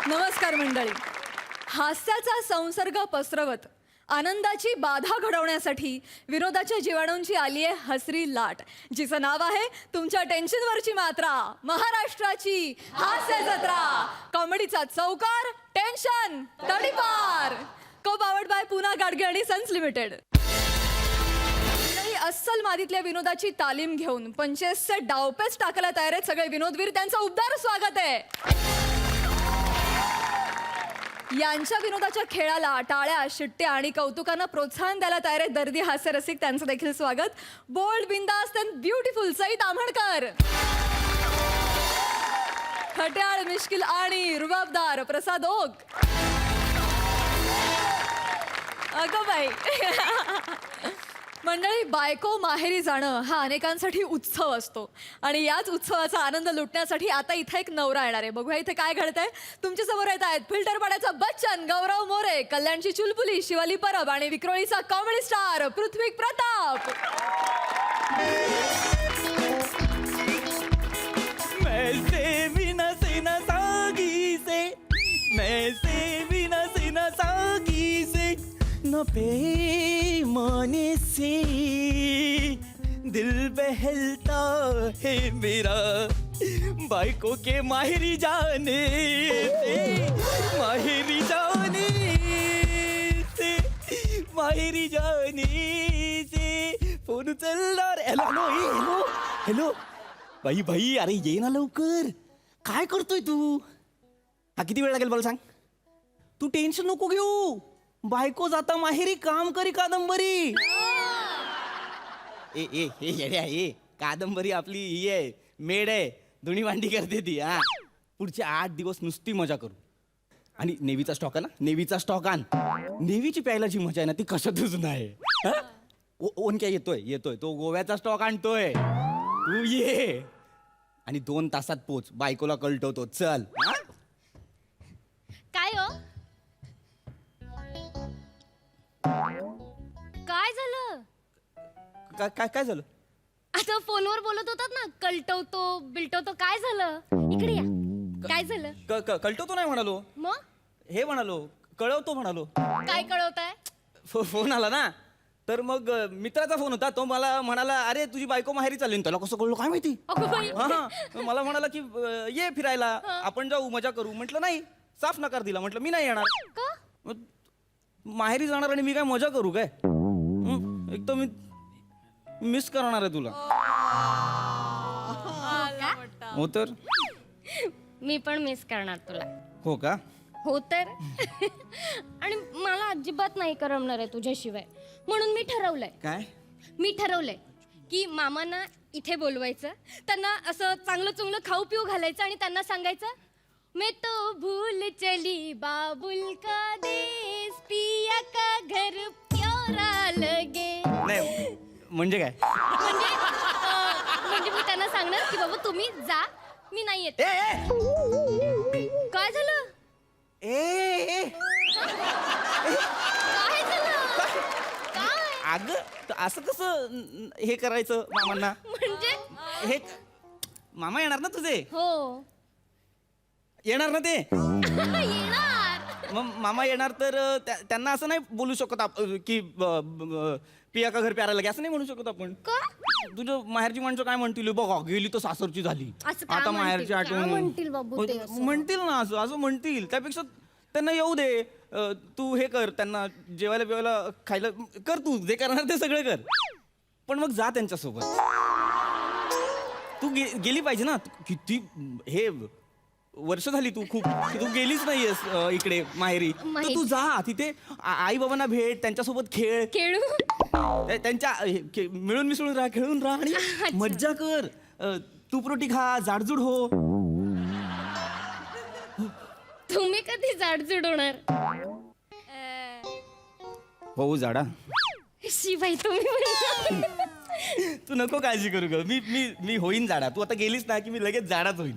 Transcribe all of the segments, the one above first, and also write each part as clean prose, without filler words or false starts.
नमस्कार मंडळी. हास्याचा संसर्ग पसरवत आनंदाची बाधा घडवण्यासाठी विनोदाच्या जीवाणूंची आली आहे हसरी लाट, जिचं नाव आहे तुमच्या टेन्शनवरची मात्रा, महाराष्ट्राची हास्य जत्रा. कॉमेडीचा चौकार, टेन्शन तडीपार. को पावर्ड बाय पुना गाडगे आणि सन्स लिमिटेड. अस्सल मादीतल्या विनोदाची तालीम घेऊन 25 डावपेच टाकायला तयार आहेत सगळे विनोदवीर. त्यांचं उबदार स्वागत आहे. यांच्या विनोदाच्या खेळाला टाळ्या, शिट्ट्या आणि कौतुकानं प्रोत्साहन द्यायला तयार आहेत दर्दी हास्य रसिक. त्यांचं देखील स्वागत. बोल्ड, बिंदास अँड ब्युटिफुल सई ताम्हणकर. खट्याळ, मिश्किल आणि रुबाबदार प्रसाद ओक. अगं बाई. मंडळी, बायको माहेरी जाणं हा अनेकांसाठी उत्सव असतो आणि याच उत्सवाचा आनंद लुटण्यासाठी आता इथे एक नवरा येणार आहे. बघूया इथे काय घडतंय. तुमच्या समोर येत आहेत फिल्टर पाड्याचा बच्चन गौरव मोरे, कल्याणची चुलबुली शिवाली परब आणि विक्रोळीचा कॉमेडी स्टार पृथ्वी प्रताप. न पैमाने से दिल बहलता है मेरा, बाइकों के माहिरी जाने से, माहिरी जाने से, माहिरी जाने से फोन उचलणार. Hello hello hello hello. बाई बाई, अरे ये ना लवकर. काय करतोय तू? हा किती वेळ लागेल मला सांग. तू टेन्शन नको घेऊ. बायको जाता माहेरी काम करी कादंबरी. ए ए हे येड्या, ए कादंबरी आपली ही आहे, मेड आहे, धुणी भांडी करते ती. हा, पुढचे 8 दिवस नुसती मजा करू. आणि नेव्हीचा स्टॉक आहे ना, नेव्हीचा स्टॉक आण. नेव्हीची प्यायला जी मजा आहे ना ती कशातच नाही. ओन काय येतोय येतोय तो गोव्याचा स्टॉक आणतोय. तू ये आणि 2 तासात पोच. बायकोला कळटवतो. चल. काय हो, काय झालं? काय काय काय झालं? आता फोनवर बोलत होतात ना, कलटवतो बिलटवतो. काय झालं? इकडे या. काय झालं? कळटवतो नाही म्हणालो, मग हे म्हणालो, कळवतो म्हणालो. काय कळवताय? फोन आला ना, तर मग मित्राचा फोन होता. तो मला म्हणाला, अरे तुझी बायको माहेरी चालली. त्याला कसं कळलं काय माहिती. अगं बाई. हा, मला म्हणाला की ये फिरायला, आपण जाऊ, मजा करू. म्हटलं नाही, साफ नकार दिला. म्हटलं मी नाही येणार. का? मग माहेरी जाणार आणि मी काय मजा करू काय? एक तर मी मिस करणार आहे तुला. हो तर. मी पण मिस करणार तुला. हो का? हो तर. आणि मला अजिबात नाही करमणार आहे तुझ्याशिवाय. म्हणून मी ठरवलंय. काय? मी ठरवलंय की मामांना इथे बोलवायचं, त्यांना असं चांगलं चुंगलं खाऊ पिऊ घालायचं आणि त्यांना सांगायचं, मैं तो भूल चली बाबुल का देश, पिया का घर प्यारा लगे. नाही म्हणजे काय? म्हणजे मी त्यांना सांगणार की बाबा तुम्ही जा, मी नाही येत. काय झालं? काय झालं? काय? अगं असं कसं हे करायचं मामांना? म्हणजे हे मामा येणार ना तुझे? हो. येणार ना ते? येणार. मग मामा येणार तर त्यांना असं नाही बोलू शकत की पिया का घर प्यारा लगे, असं नाही म्हणू शकत आपण. का? तुझं माहेरची माणसं काय म्हणतील, बघा गेली तर सासरची झाली, असं का आता म्हणतील? माहेरची का आठवण म्हणतील बाबू ते असं? म्हणतील ना, असं असं म्हणतील. त्यापेक्षा त्यांना येऊ दे. तू हे कर, त्यांना जेवायला बिवायला खायला कर, तू जे करणार ते सगळं कर. पण मग जा त्यांच्यासोबत. तू गेली पाहिजे ना. किती हे वर्ष झाली तू तू गेलीच नाहीयेस इकडे माहेरी. तर तू जा तिथे, आई बाबांना भेट, त्यांच्यासोबत खेळ, खेळू. त्यांच्या मिळून मिसळून राहा, खेळून राहा आणि मज्जा कर. तूप रोटी खा, जाडजूड हो. तुम्ही कधी जाडजूड होणार? हो जाडा. शिवाय तुम्ही तू नको काळजी करू ग. मी होईन जाडा. तू आता गेलीस ना की मी लगेच जाडाच होईन.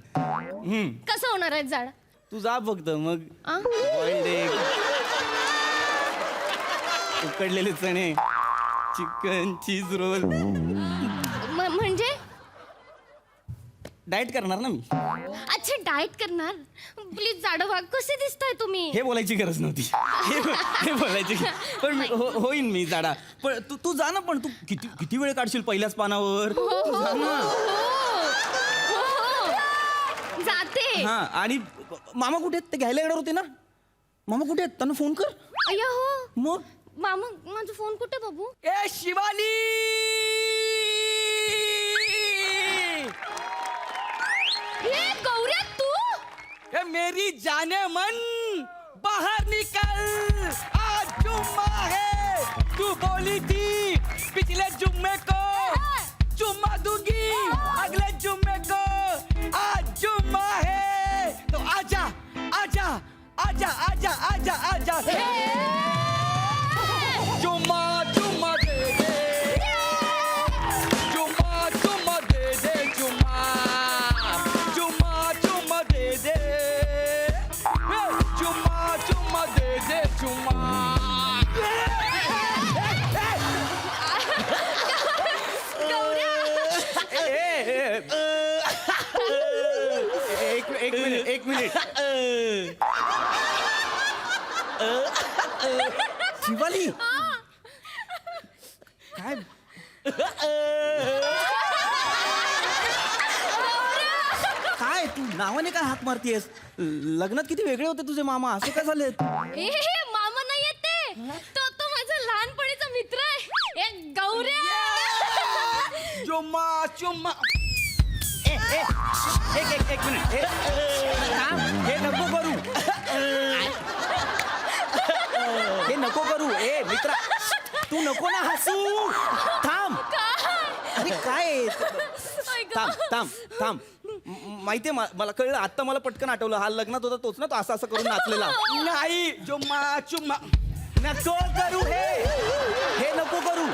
कसं होणार आहे जाड? तू जा फक्त. मग आ? बॉइल्ड एग, उकडलेले चणे, चिकन, चीज रोल. म्हणजे डाएट करणार ना मी. अच्छा डाएट करणार. प्लीज जाडं व्हा. कसे दिसताय तुम्ही? हे बोलायची गरज नव्हती. हे बोलायची पण होईन मी जाडा. पण तू जा ना. पण तू किती वेळ काढशील पहिल्याच पानावर. तू जा ना. जाते. हा आणि मामा कुठे आहेत? ते घ्यायला येणार होते ना. मामा कुठे आहेत? त्यांना फोन कर. अय्या हो. मग मामा माझा फोन कुठे बाबू? ए शिवाली, हे गौऱ्या तू? ए मेरी जाने मन, बाहर निकल, आज जुम्मा है. तू बोली थी पिछले जुम्मे को जुम्मा दूंगी, अगले जुम्मे को. आज जुम्मा है तो आजा आजा आजा आजा आजा आजा. जुम्मा जुम्मा दे दे, जुम्मा जुम्मा दे दे, जुम्मा जुम्मा जुम्मा दे दे, जुम्मा जुम्मा दे दे, जुम्मा. एक मिनिट शिवाली काय काय तू नावाने काय हाक मारतीयस? लग्नात किती वेगळे होते तुझे मामा. असे काय झाले? हे मामा नाही येते. तो माझा लहानपणीचा मित्र आहे. ए गौऱ्या. जुम्मा जुम्मा. एक मिनिट. हे नको करू. हे नको करू. ए मित्रा तू नको ना हसू. थांब. अरे काय थांब. माहितीये मला कळलं. आता मला पटकन आठवलं. हा लग्नात होता तोच ना. तो असं करून नाचलेला. नाही जुम्मा चुम्मा नको करू. हे नको करू.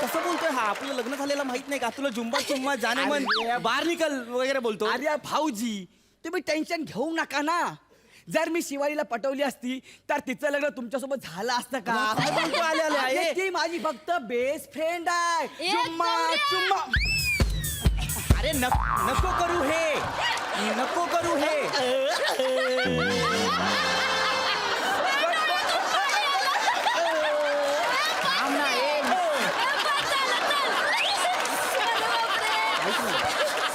कसं बोलतोय हा? आपलं लग्न झालेलं माहित नाही का? तुला जुम्बा चुम्मा जाने मन बाहेर निकल वगैरे बोलतो. अरे भाऊजी तुम्ही टेन्शन घेऊ नका ना. जर मी शिवालीला पटवली असती तर तिचं लग्न तुमच्यासोबत झालं असतं का? काय बोलतो आले? अरे, ती माझी फक्त बेस्ट फ्रेंड आहे. ए, जुम्मा गौऱ्या. चुम्मा. अरे नको करू हे. नको करू हे. थांब ना.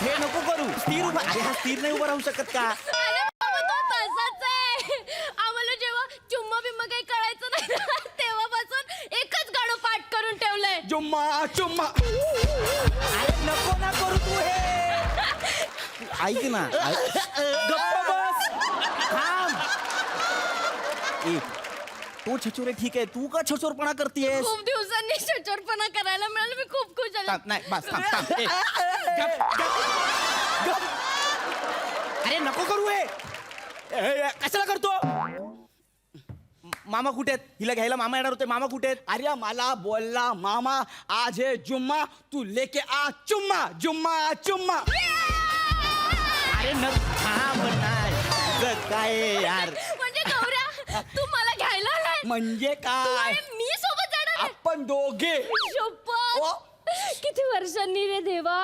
हे नको करू. स्थिर उभा. अरे हा स्थिर नाही उभा राहू शकत का? अरे बाबा तो तसाच आहे. आम्हाला जेव्हा चुम्मा बिम्मा काही कळायचं नाही ना, तेव्हापासून एकच गाणं पाठ करून ठेवलंय. जुम्मा चुम्मा. अरे नको ना करू तू हे. ऐक ना. गप्प बस. थांब. तो छचोरे ठीक आहे. तू का छचोरपणा करतेयस? खूप दिवसांनी शचोरपणा करायला मिळालं. मी खूप खुश झाले. नाही बस थांब. गप. अरे नको करू हे. कशाला करतो? मामा कुठे आहेत? हिला घ्यायला मामा येणार होते. मामा कुठे आहेत? अरे मला बोलला मामा आज है जुम्मा तू लेके आ चुम्मा. जुम्मा चुम्मा. अरे थांब नाही. काय यार. म्हणजे गौऱ्या तू मला घ्यायला आलाय? म्हणजे तू काय? आणि मी सोबत जाणार आहे? आपण दोघे. शपथ. ओ. किती वर्षांनी रे देवा.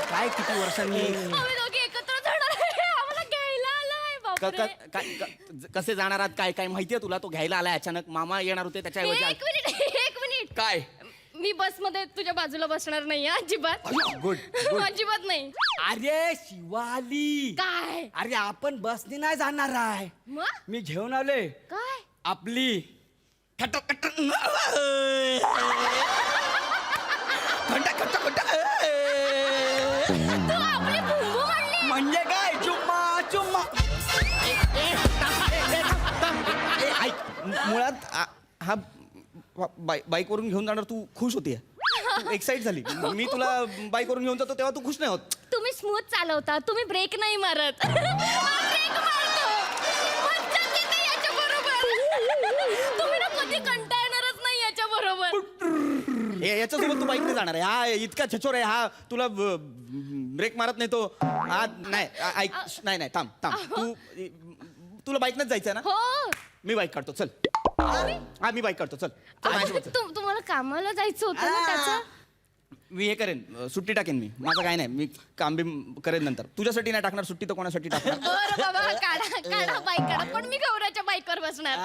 काय किती वर्षांनी? आम्ही दोघे एकत्र जाणार आहे. आम्हाला घ्यायला आलाय. बापरे. कसे जाणार आहात? काय माहितीये तुला? तो घ्यायला आलाय अचानक. मामा येणार होते त्याच्याऐवजी. एक मिनिट. काय? मी बस मध्ये तुझ्या बाजूला बसणार नाही अजिबात. गुड. अजिबात नाही. अरे शिवाली काय? अरे आपण बसने नाही जाणार आहे. मग मी घेऊन आले काय? आपली खटाखट. तू आपली भुंबू म्हणली. म्हणजे काय? चुम्मा चुम्मा. मुळात हा बाईकवरून घेऊन जाणार. तू खुश होती? एक्साइट झाली. मी तुला बाईकवरून घेऊन जातो तेव्हा तू खुश नाही होत. तुम्ही स्मूथ चालवता. तुम्ही ब्रेक नाही मारत. ब्रेक मारतो. मज्जा येते याच्याबरोबर. तुम्ही ना कधी कंटाळणारच नाही याच्याबरोबर. याच्यासोबत तू बाईकने जाणार आहे? हा इतका छचोर आहे हा. तुला ब्रेक मारत नाही तो. हा नाही. ऐक. नाही थांब. तुला बाईकनेच जायचं आहे ना? हो. मी बाईक काढतो. चल. हा मी बाईक काढतो. चल. तुम्हाला कामाला जायचं होतं ना त्याचं. मी हे करेन सुट्टी टाकेन मी माझं काय नाही मी काम बी करेन नंतर तुझ्यासाठी नाही टाकणार सुट्टी तर कोणासाठी टाकणार बरं बाबा काढा बाईक काढा पण मी गौऱ्याच्या बाईकवर बसणार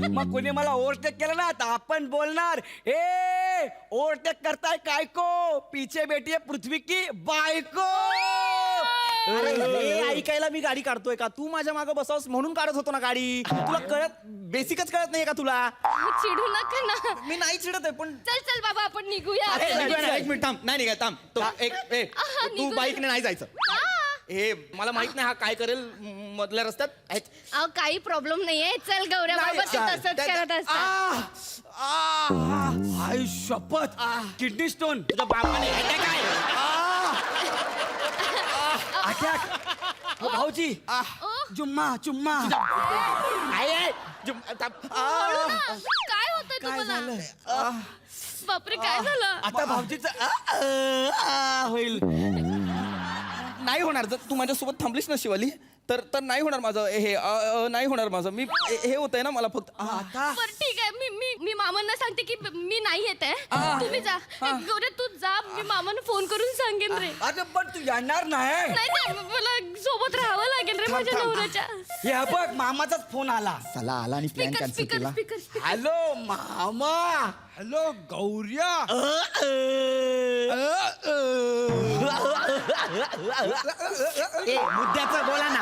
मग कोणी मला ओव्हरटेक केलं ना तर आपण बोलणार ए ओव्हरटेक करताय काय को पीछे बेटी है पृथ्वी की बायको. अरे हे ऐकायला मी गाडी काढतोय का तू माझ्या मागे बसावस म्हणून काढत होतो ना गाडी तुला कळत बेसिकच कळत नाहीये का तुला चिडू नका ना. मी नाही चिडत आहे पण चल बाबा आपण निघूया अरे, एक मिनिट थांब नाही काय थांब तो तू निघूया. बाईकने नाही जायचं हे मला माहित नाही हा काय करेल मधल्या रस्त्यात अहो काही प्रॉब्लेम नाहीये चल गौऱ्या नाही, बाबा ते चाल. तसंच करत असतात. आई शपथ किडनी स्टोन तुझ्या बापाने attack आहे. भाऊजी जुम्मा चुम्मा आहे. हळू ना. काय होतंय तुम्हाला बापरे काय झालं आता भाऊजीच होईल. नाही होणार जर तू माझ्यासोबत थांबलीस ना शिवाली तर नाही होणार माझं हे नाही होणार माझं मी हे होतंय ना मला फक्त आता बरं ठीक आहे मी मामांना सांगते की मी नाही येत आहे तुम्ही जा गौऱ्या तू जा मी मामांना फोन करून सांगेन रे अरे पण तू येणार नाही. नाही मला सोबत राहावं लागेल रे माझ्या नवऱ्याच्या हे बघ मामाचाच फोन आला. चला आला आणि प्लॅन स्पीकर कॅन्सल केला स्पीकर हॅलो मामा. हॅलो गौऱ्या मुद्द्याचं बोला ना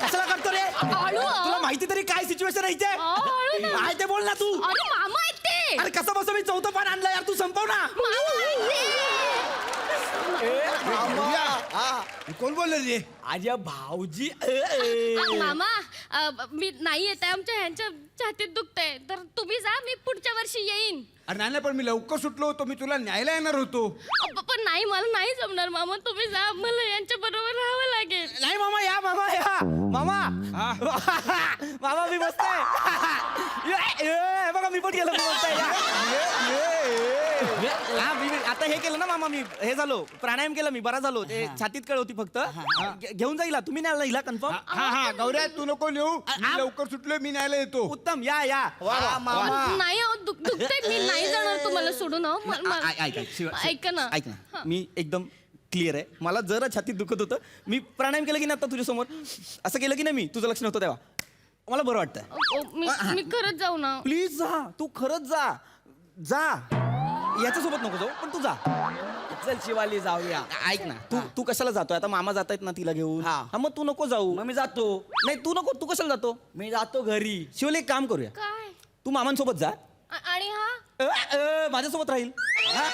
कशाला करतो रे हळू तुला माहिती तरी काय सिच्युएशन आहे इथे? हळू ना. काय ते बोल ना तू अरे मामा आहेत ते अरे कसं बसं मी चौथं पान आणलं यार तू संपव ना मामा आहेत ते. कोण बोलले रे अरे भाऊजी मामा मी नाही येत आहे आमच्या ह्यांच्या छातीत दुखतंय तर तुम्ही जा मी पुढच्या वर्षी येईन अरे नाही पण मी लवकर सुटलो होतो मी तुला न्यायला येणार होतो. पण नाही मला नाही जमणार मामा तुम्ही जा मला यांच्या बरोबर राहावं लागेल नाही मामा या मामा मामा मी बसतोय बघा मी पण गेलो मी बसतोय आता हे केलं ना मामा मी हे झालो प्राणायाम केला मी बरा झालो ते छातीत कळ होती फक्त घेऊन जाईला तुम्ही न्यायला हिला कन्फर्म हा गौऱ्या तू नको नेऊ मी लवकर सुटलोय मी न्यायला येतो. उत्तम या मामा नाही अहो, दुखतंय मी नाही जाणार तुम्हाला सोडून अहो. ऐका ना ऐक ना मी एकदम क्लिअर आहे मला जरा छातीत दुखत होतं मी प्राणायाम केलं की नाही आता तुझ्यासमोर असं केलं की नाही मी तुझं लक्ष नव्हतं तेव्हा मला बरं वाटतं मी खरंच जाऊ ना प्लीज जा तू खरंच जा याच्यासोबत नको जाऊ पण तू जा चल शिवाली जाऊया. ऐक ना तू कशाला जातोय आता मामा जातायत ना तिला घेऊन हा. मग तू नको जाऊ मग मी जातो. नाही तू नको तू कशाला जातो मी जातो घरी. शिवले एक काम करूया काय तू मामांसोबत जा आणि हा माझ्यासोबत राहील हा?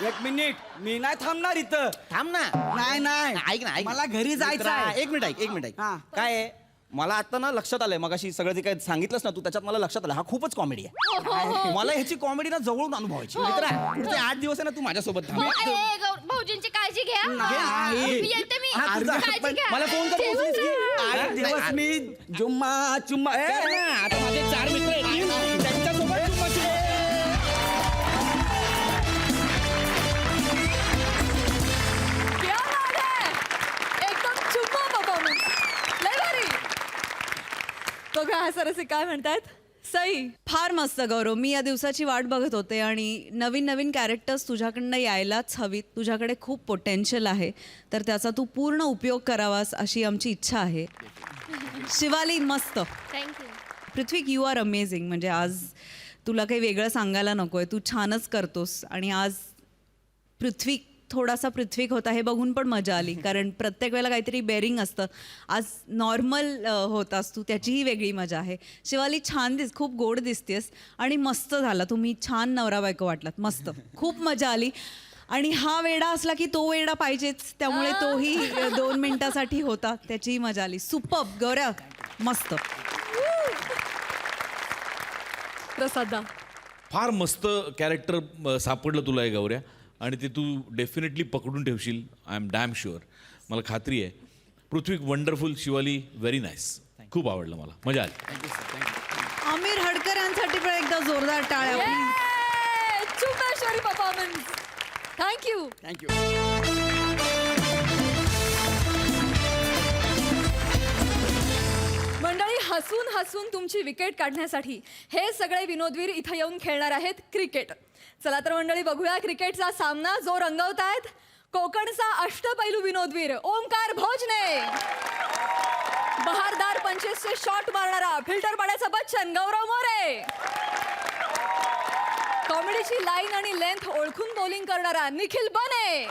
एक मिनिट मी नाही थांबणार इथं. थांब ना नाही ऐक ना मला घरी जायचं आहे. एक मिनिट हा. काय आहे मला आता ना लक्षात आलंय मगाशी सगळं जे काही सांगितलंस ना तू त्याच्यात मला लक्षात आलं हा खूपच कॉमेडी आहे मला ह्याची कॉमेडी ना जवळून अनुभवायची मित्रा पुढचे 8 दिवस आहे ना तू माझ्यासोबत थांब भाऊजींची काळजी घ्या नाही. येते मी हा, तू जा. काळजी घ्या मला फोन कर ठेवून पोहोचलीस की? जा. 8 दिवस मी जुम्मा चुम्मा कर ना. आता माझे 4 मित्र आहेत त्यांच्यासोबत तू मस्त ये. क्या बात है! एकदम चुम्मा परफॉर्मन्स लय भारी. बघा हा सरसे काय म्हणतायत सई. फार मस्त गौरव. मी या दिवसाची वाट बघत होते आणि नवीन नवीन कॅरेक्टर्स तुझ्याकडनं यायलाच हवीत. तुझ्याकडे खूप पोटेन्शियल आहे तर त्याचा तू पूर्ण उपयोग करावास अशी आमची इच्छा आहे. शिवाली मस्त. Thank you Prithvi you are amazing. म्हणजे आज तुला काही वेगळं सांगायला नको आहे तू छानच करतोस आणि आज थोडासा पृथ्वीक होता हे बघून पण मजा आली कारण प्रत्येक वेळेला काहीतरी बेरिंग असतं. आज नॉर्मल होतास तू त्याचीही वेगळी मजा आहे. शिवाली छान खूप गोड दिसतेस आणि मस्त झाला. तुम्ही छान नवरा बायको वाटलात. मस्त खूप मजा आली आणि हा वेडा असला की तो वेडा पाहिजेच त्यामुळे तोही 2 मिनिटासाठी होता त्याचीही मजा आली. सुपर्ब गौऱ्या मस्त. प्रसादा फार मस्त कॅरेक्टर सापडलं तुला हे गौऱ्या आणि ते तू डेफिनेटली पकडून ठेवशील. I am damn sure. मला खात्री आहे. पृथ्वी वंडरफुल. Shivali very nice. खूप आवडलं मला. मजा आली. आमिर हडकर यांसाठी पण एकदा जोरदार टाळ्या please. चुम्मेश्वरी परफॉर्मन्स. थँक्यू. मंडळी हसून हसून तुमची विकेट काढण्यासाठी हे सगळे विनोदवीर इथं येऊन खेळणार आहेत क्रिकेट. चला तर मंडळी, बघूया क्रिकेटचा सामना जो रंगवतायत कोकणचा अष्टपैलू विनोदवीर ओंकार भोजने, बहारदार पंचेसचे शॉट मारणारा फिल्टर पाड्याचा बच्चन गौरव मोरे, कॉमेडीची लाईन आणि लेंथ ओळखून बॉलिंग करणारा निखिल बने,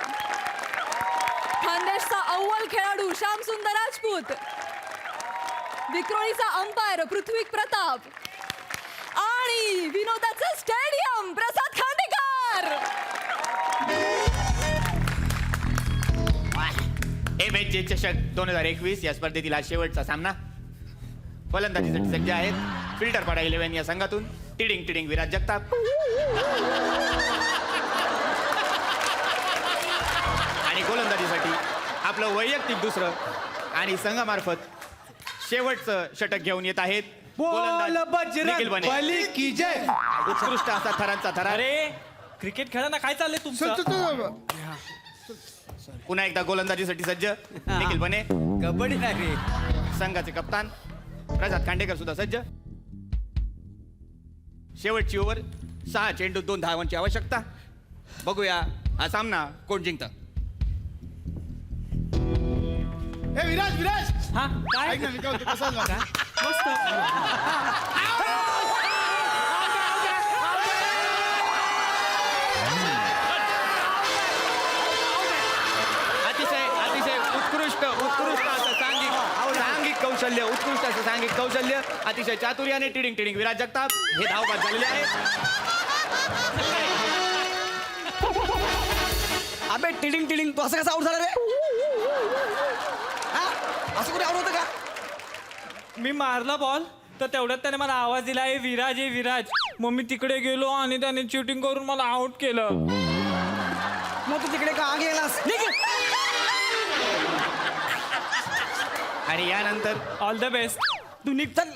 खानदेशचा अव्वल खेळाडू श्याम सुंदर राजपूत, विक्रोळीचा अंपायर पृथ्वी प्रताप आणि विनोदाचं स्टेडियम प्रसाद खांडेकर. MHJ चषक 2021 या स्पर्धेतील हा शेवटचा सामना. फलंदाजीसाठी सज्ज आहेत फिल्टरपाडा 11 या संघातून टिडिंग टिडिंग विराज जगताप आणि गोलंदाजीसाठी आपलं वैयक्तिक दुसरं आणि संघामार्फत शेवटचं षटक घेऊन येत आहेत गोलंदाज निखिल बने. उत्कृष्ट असा थरांचा थरा. अरे क्रिकेट खेळायला काय चाललंय तुमचं? पुन्हा एकदा गोलंदाजीसाठी सज्ज निखिल बने. कबड्डी नाही रे. संघाचे कप्तान प्रसाद खांडेकर सुद्धा सज्ज. शेवटची ओव्हर 6 चेंडू 2 धावांची आवश्यकता. बघूया हा सामना कोण जिंकतं. हे विराज हा काय ऐक ना, मी काय म्हणतो, कसा झाला? मस्त. अतिशय अतिशय उत्कृष्ट असं सांघिक कौशल्य अतिशय चातुर्याने टिडिंग टिडिंग विराज जगताप हे धावबाद झालेले आहेत. अबे टिडिंग टिडिंग तो असं कसं आउट झाला रे? हा? असं कुठे आउट होतं का? मी मारला बॉल तर तेवढ्यात त्याने मला आवाज दिला, ए विराज ए विराज. मग मी तिकडे गेलो आणि त्याने चिटिंग करून मला आउट केलं. मग तू तिकडे का गेलास? आणि यानंतर ऑल द बेस्ट. तू निघ चल.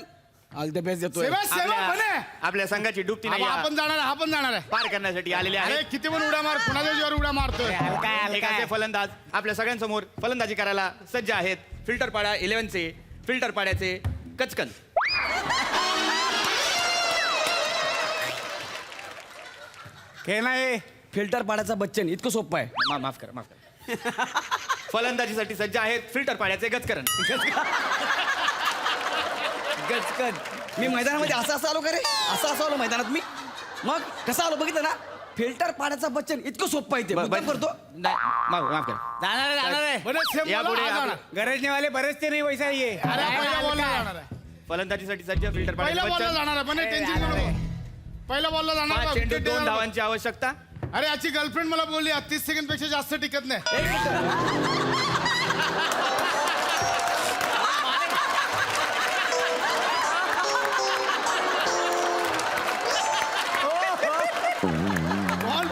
ऑल द बेस्ट देतोय. सेवा बने. आपल्या संघाची डुबती नाही आपण जाणार आहे, आपण जाणार आहे. पार करण्यासाठी आलेले अरे आहेत. किती पण उड्या मार, कुणाच्या जीवावर उड्या मारतोय. एक असे फलंदाज आपल्या सगळ्यांसमोर फलंदाजी करायला सज्ज आहेत. फिल्टरपाडा 11चे फिल्टरपाड्याचे कचकन. खेळ नाही. फिल्टर पाड्याचा बच्चन इतकं सोपं आहे. माफ करा. फलंदाजीसाठी सज्ज आहेत फिल्टरपाड्याचे गचकरण. गचकन. मी मैदानामध्ये असं आलो का रे? असं आलो मैदानात मी. मग कसं आलो बघितलं ना? फिल्टर पाड्याचा बच्चन इतकं सोपं आहे ते. मुद्दाम करतो. नाही, माफ करा. जाणार आहे. यापुढे गरजने वाले बरेच ते नाही वैसा ये. अरे पहिल्या बॉलला जाणार आहे. फलंदाजीसाठी सज्ज फिल्टरपाड्याचे पहिल्या बॉलला बच्चन. जाणार आहे, पण टेन्शन घेऊ नको. पहिल्या बॉलला जाणार 5 आहे, चेंडू wicket 2 देणार. धावांची आवश्यकता. अरे याची गर्लफ्रेंड मला बोलली 30 सेकंड पेक्षा जास्त टिकत नाही.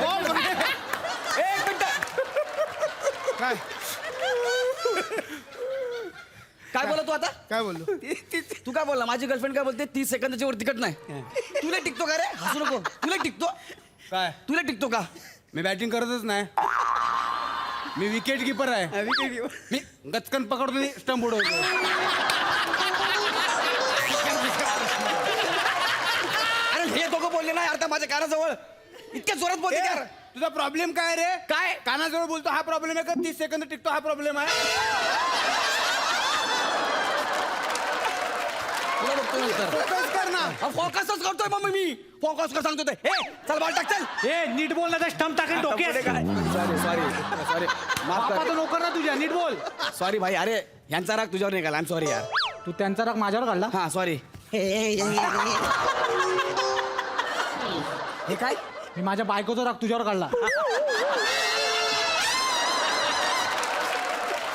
बॉल एक मिनिट. काय काय बोला तू आता? काय बोललो? तू काय बोलला? माझी गर्लफ्रेंड काय बोलते? 30 सेकंदाच्या वर तिकट नाही. तुला टिकतो का रे? हसू नको. तुला टिकतो? काय? तुला टिकतो का? मी बॅटिंग करतच नाही. मी विकेट किपर आहे. मी गचकन पकडतो आणि स्टंप उडवतो. अरे हे दोघं बोलले ना यार माझ्या कानाजवळ. इतक्या जोरात बोलते यार. तुझा प्रॉब्लेम काय रे? काय? कानाजवळ बोलतो हा प्रॉब्लेम आहे का 30 सेकंद टिकतो हा प्रॉब्लेम आहे? तुला बघतो नंतर. फोकस कर ना. फोकसच करतोय मग मी. फोकस कर सांगतो ते. हे चल बॉल टाक चल. ए नीट बोल ना, स्टंप टाकेल डोक्यात. सॉरी माफ बापा कर. तो नोकर ना तुझ्या, नीट बोल. सॉरी भाई. अरे यांचा राग तुझ्यावर निघाला. आय एम सॉरी यार. तू त्यांचा राग माझ्यावर काढला. हा सॉरी. हे काय? मी माझ्या बायकोचा राग तुझ्यावर काढला.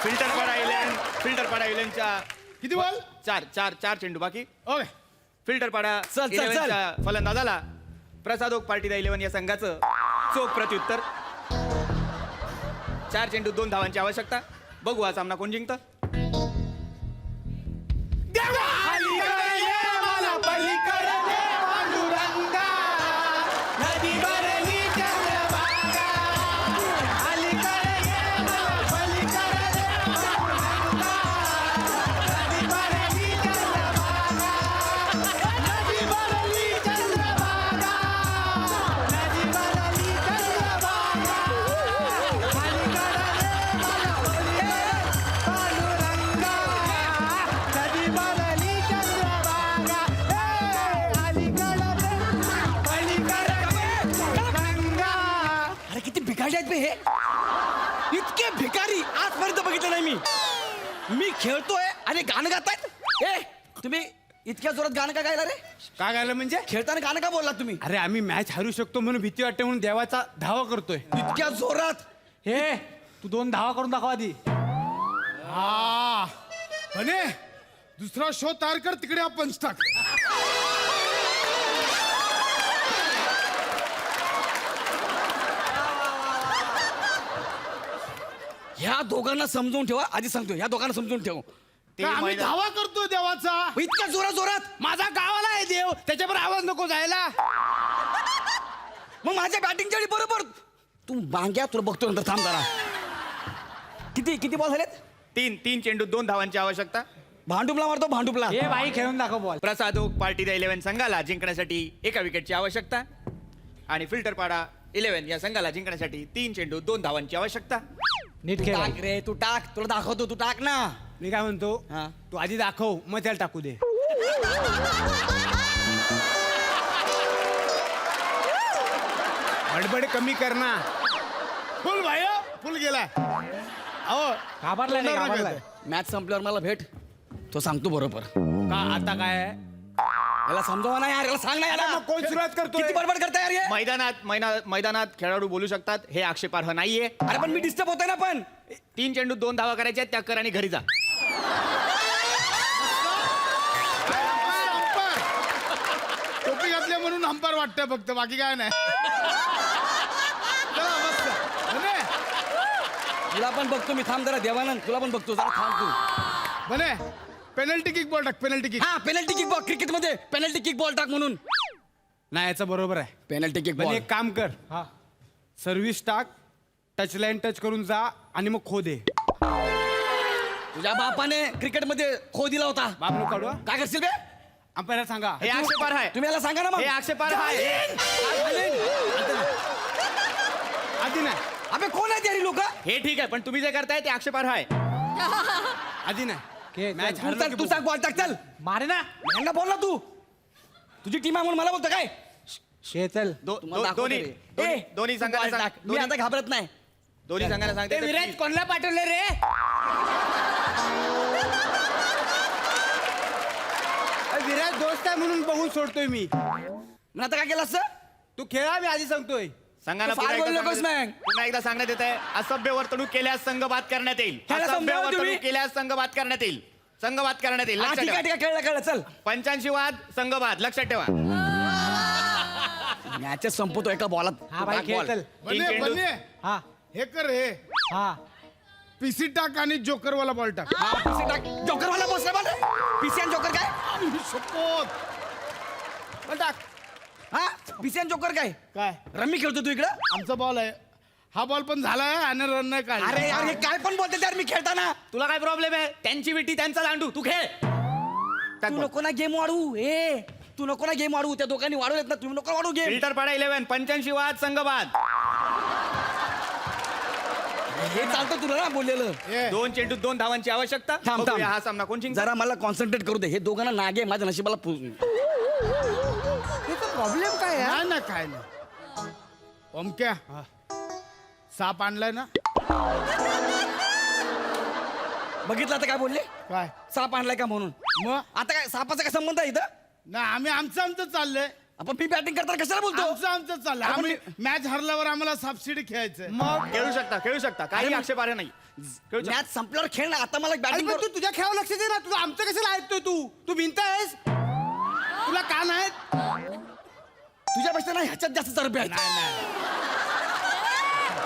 फिल्टरपाडा 11च्या किती बॉल? 4 चेंडू बाकी. ओके. फिल्टरपाडा चल, चल, चल. 11च्या फलंदाजाला प्रसाद ओक पार्टी 11 या संघाचं चोख प्रत्युत्तर. 4 चेंडू 2 धावांची आवश्यकता. बघू हा सामना कोण जिंकतं. हे इतके भिकारी आजपर्यंत बघितलं नाही मी खेळतोय आणि गाणं गातायत. ए तुम्ही इतक्या जोरात गाणं का गायला रे? काय गायलं म्हणजे? खेळताना गाणं का बोलला तुम्ही अरे आम्ही मॅच हरू शकतो म्हणून भीती वाटते म्हणून देवाचा धावा करतोय. इतक्या जोरात? हे तू 2 धावा करून दाखवा आधी. हा म्हणे दुसरा शो तयार कर, तिकडे आपण टाक. ह्या दोघांना समजून ठेवा. आधी सांगतो ह्या दोघांना समजून ठेव. ते का आम्ही मैदान- धावा करतोय देवाचा. इतक्या जोरात जोरात माझा गावाला आहे देव, त्याच्यावर आवाज नको जायला. मग माझ्या बॅटिंगच्या वेळी बरोबर तू मांग्या, तुला बघतो नंतर. थांब जरा. किती बॉल झालेत? 3 चेंडू 2 धावांची आवश्यकता. भांडुपला मारतो भांडुपला. हे बाई खेळून दाखव बॉल. प्रसादोक पार्टी द 11 संघाला जिंकण्यासाठी 1 विकेटची आवश्यकता आणि फिल्टरपाडा 11 या संघाला जिंकण्यासाठी 3 चेंडू 2 धावांची आवश्यकता. नीट तू खेळ. टाक रे, तू टाक. तुला दाखवतो, तू टाक ना. मी काय म्हणतो, हा. तू आधी दाखव मग त्याला टाकू दे. बडबड कमी कर ना. फुल भाई फुल गेलाय. अहो घाबरलाय नाही, घाबरलाय. मॅच संपल्यावर मला भेट, तो सांगतो बरोबर. का आता काय आहे? याला समजावा ना यार, याला सांग ना याला. मग कोण सुरुवात करतोय? किती बडबड करता यार हे? मैदानात खेळाडू बोलू शकतात, हे आक्षेपार्ह नाहीये. अरे पण मी डिस्टर्ब होतोय ना पण. 3 चेंडू 2 धावा करायच्या त्या कर आणि घरी जा. अंपायर टोपी घातल्या म्हणून अंपायर वाटतंय फक्त, बाकी काय नाही. चला, मस्त. म्हणे तुला पण बघतो मी. थांब जरा देवानंद, तुला पण बघतो जरा. थांब तू. म्हणे पेनल्टी किक बॉल टाक, पेनल्टी किक. हा पेनल्टी किक बॉल. क्रिकेट मध्ये पेनल्टी किक बॉल टाक म्हणून. नाही याचं बरोबर आहे. पेनल्टी किक पण बॉल. एक काम कर, सर्व्हिस टाक, टच लाईन टच करून जा आणि मग खो दे. तुझ्या बापाने क्रिकेट मध्ये खो दिला होता. बाप नको काढू. काय करशील बे? अंपायरला सांगा. हे आक्षेपार्ह आहे. तुम्ही याला सांगा ना मग. हे आक्षेपार्ह आहे. आधी नाही, अबे कोण आहे त्यारी लोक? हे ठीक आहे, पण तुम्ही जे करताय ते आक्षेपार्ह आहे. आधी नाही. मॅच तू सांग बॉल टाक. चल मारे ना. यांना बोल ना तू. तुझी टीम आहे म्हणून मला बोलतो काय? शेतल तुम्हाला दाखवतो रे. ए, दोन्ही तू संघाला ball सांग. टाक. मी आता घाबरत नाही. दोन्ही संघाला सांगते तर विराट कोणला पाठवले रे? विराट दोस्त आहे म्हणून बघून सोडतोय मी. मग आता काय केलं असं? तू खेळा, मी आधी सांगतोय. संघाला तू फार पुन्हा एकदा बोलू नकोस सांगण्यात- मग. पुन्हा एकदा सांगण्यात येत आहे, असभ्य वर्तणूक केल्यास संघ बाद करण्यात येईल. ह्याला असभ्य समजावं तुम्ही. वर्तणूक केल्यास संघ बाद करण्यात येईल. संघ बाद करण्यात येईल. हा लक्षात ठीक आहे, ठेवा. ठीक आहे. कळलं चल. 85 वाद संघ बाद, लक्षात ठेवा. मॅचच संपवतो एका बॉलात. हा भाई टाक ball. खेळ. बने चेंडू. बने हा हे कर, हे हा. पीसी टाक आणि जोकर वाला बॉल टाक. हा, PC टाक. जोकर वाला बसला बॉल. पीसी आणि जोकर काय? शपथ. बॉल टाक. हा पीसी आणि जोकर काय? काय रम्मी खेळतो तू इकडं? आमचा बॉल आहे हा. बॉल पण झालाय आणि रन नाही काढला. अरे यार हे काय पण बोलते यार मी खेळताना. तुला काय प्रॉब्लेम आहे? त्यांची विटी त्यांचा दांडू, तू खेळ. टाक तू ball. नको ना गेम वाढवू. ए तू नको ना गेम वाढवू. त्या दोघांनी वाढवलेत ना, तुम्ही नको वाढवू गेम. फिल्टर पाडा 11 85 वाद संघ बाद. हे चालतं तुला ना बोललेलं. ए, 2 चेंडू 2 धावांची आवश्यकता. थांब, बघूया थांब. हा सामना कोण जिंकतं. जरा मला कॉन्सन्ट्रेट करू दे. हे दोघांना नागे माझ्या नशिबाला प्रॉब्लेम काय आहे? नाही ना काय नाही. ओमक्या साप आणलाय ना. बघितलं आता काय बोलले? काय साप आणलाय का म्हणून. मग आता काय सापाचा काय संबंध आहे इथं? नाही आम्ही आमचं चाललंय. आपण मी बॅटिंग करताना कशाला बोलतो? आमचं चाललंय. आपण आम्ही मॅच हरल्यावर आम्हाला सबसिडी खेळायचंय. मग खेळू शकता काही आक्षेपार्ह नाही. खेळू शकता. मॅच संपल्यावर खेळ ना. आता मला अरे बॅटिंग पण तू तुझ्या खेळावर लक्ष दे ना. तुझं आमचं कशाला ऐकतोय तू भिंत आहेस. तुला कान आहेत. तुझ्यापेक्षा ना ह्याच्यात जास्त चरबी आहे.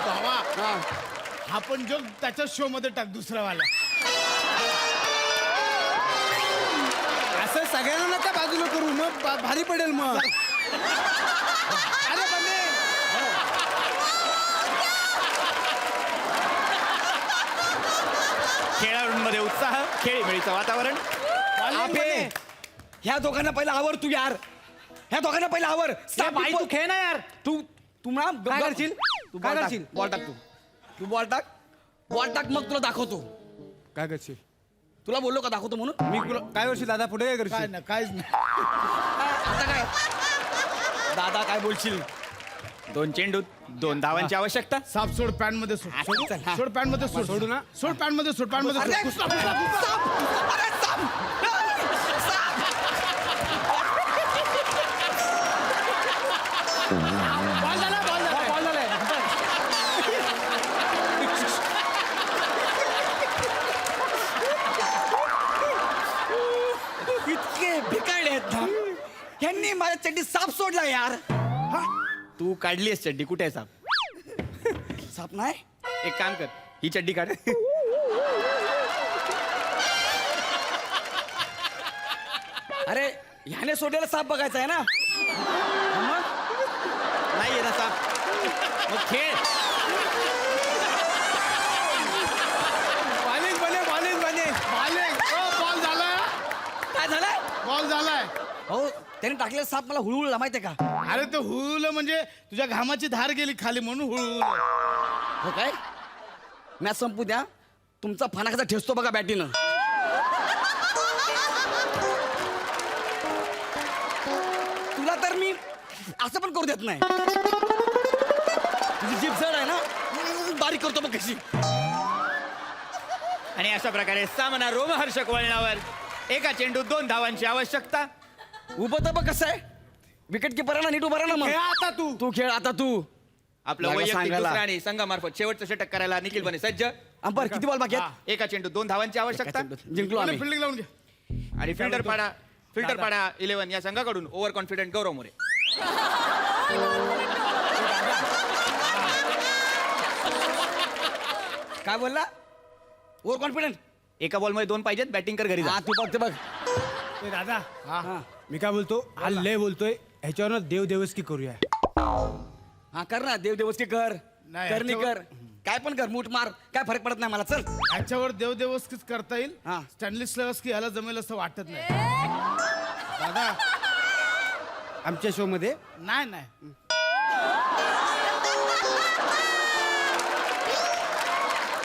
बाबा हा पण जो त्याच्या शो मध्ये टाक दुसरा वाला. असं सगळ्यांना नका बाजूला करू, मग भारी पडेल मग. अरे बने खेळाडूंमध्ये उत्साह, खेळीमेळीचं वातावरण. आपे, ह्या दोघांना पहिला आवर तू यार. ह्या दोघांना पहिला आवर. बाई तू खेळ ना यार. तू ना काय करशील? तू काय बॉल करशील? टाक. बॉल टाक तू बॉल टाक. बॉल टाक मग तुला दाखवतो. काय करशील? तुला बोललो का दाखवतो म्हणून? मी तुला काय करशील दादा? पुढे काय काय करशील? नाही काहीच नाही. आता काय दादा काय बोलशील? 2 चेंडूत 2 धावांची आवश्यकता. साप सोड पॅन्ट मध्ये सोड सोड पॅन्ट मध्ये सोड सोडू ना सोड पॅन्ट मध्ये सोड पॅन्ट मध्ये अरे, सोड. घुसला, घुसला, घुसला. अरे, साप! बॉल झाला बॉल झाला बॉल झालाय. इतके भिकारडे आहेत ना. ह्यांनी माझ्या चड्डीत साप सोडला यार. तू काढलीस चड्डी, कुठे आहे साप? साप नाही. एक काम कर, ही चड्डी काढ. अरे ह्याने सोडलेला साप बघायचा आहे ना. नाही आहे ना साप, मग खेळ. बॉलिंग बने बॉलिंग बने बॉलिंग. बॉल झाला काय झालं? बॉल झालाय. हो त्याने टाकलेला साप मला हुळहुळला माहितीये का. अरे ते हुळलं म्हणजे तुझ्या घामाची धार गेली खाली म्हणून हुळहुळ. हो काय मॅच संपू द्या. तुमचा फणा कसा ठेचतो बघा बॅटीनं. तुला तर मी असं पण करू देत नाही. तुझी जीभ जड आहे ना, बारीक करतो बघ कशी. आणि अशा प्रकारे सामना रोमहर्षक वळणावर. एका चेंडूत 2 धावांची आवश्यकता. उभं तर बघ कसं आहे. विकेट किपरांना नीट उभा राहा ना खेळ मग. आता तू. तू खेळ आता तू. आपलं लागला वैयक्तिक सांगायला. दुसरा आणि संघामार्फत शेवटचं षटक करायला निखिल बने सज्ज. अंपर किती बॉल बाकी आहेत? एका चेंडूत 2 धावांची आवश्यकता. जिंकलो आम्ही. फिल्डिंग लावून घे. आणि फिल्टर पाडा 11 या संघाकडून ओव्हर कॉन्फिडंट गौरव मोरे. काय बोलला? Over confident. एका बॉलमध्ये 2 पाहिजेत, बॅटिंग कर घरी जा. हा तू बघ ते बघ. ए दादा हा. मी काय बोलतो हा लय बोलतोय ह्याच्यावर देव देवस्की करूया. हा कर ना देव देवस्की कर. नाही, कर नी ह्याच्यावर- कर. काय पण कर मूठ मार काय फरक पडत नाही मला. चल ह्याच्यावर देवदेवस्कीच करता येईल. हा. स्टॅनली स्लेवस्की ह्याला जमेल असं वाटत नाही. दादा आमच्या शो मध्ये नाही नाही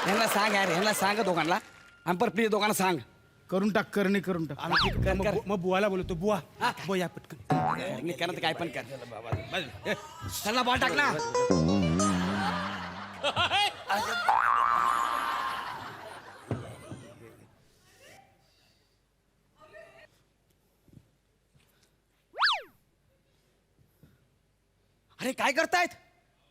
ह्यांना सांग यार. ह्यांना सांग दोघांना. अंपर प्लीज दोघांना सांग. करून टाक करणी करून टाक. कर, कर. मग बुवाला बोलतो बुवा बुवा या पटकन. मी करत काय पण कर. त्यांना बॉल टाक ना. अरे काय करतायत?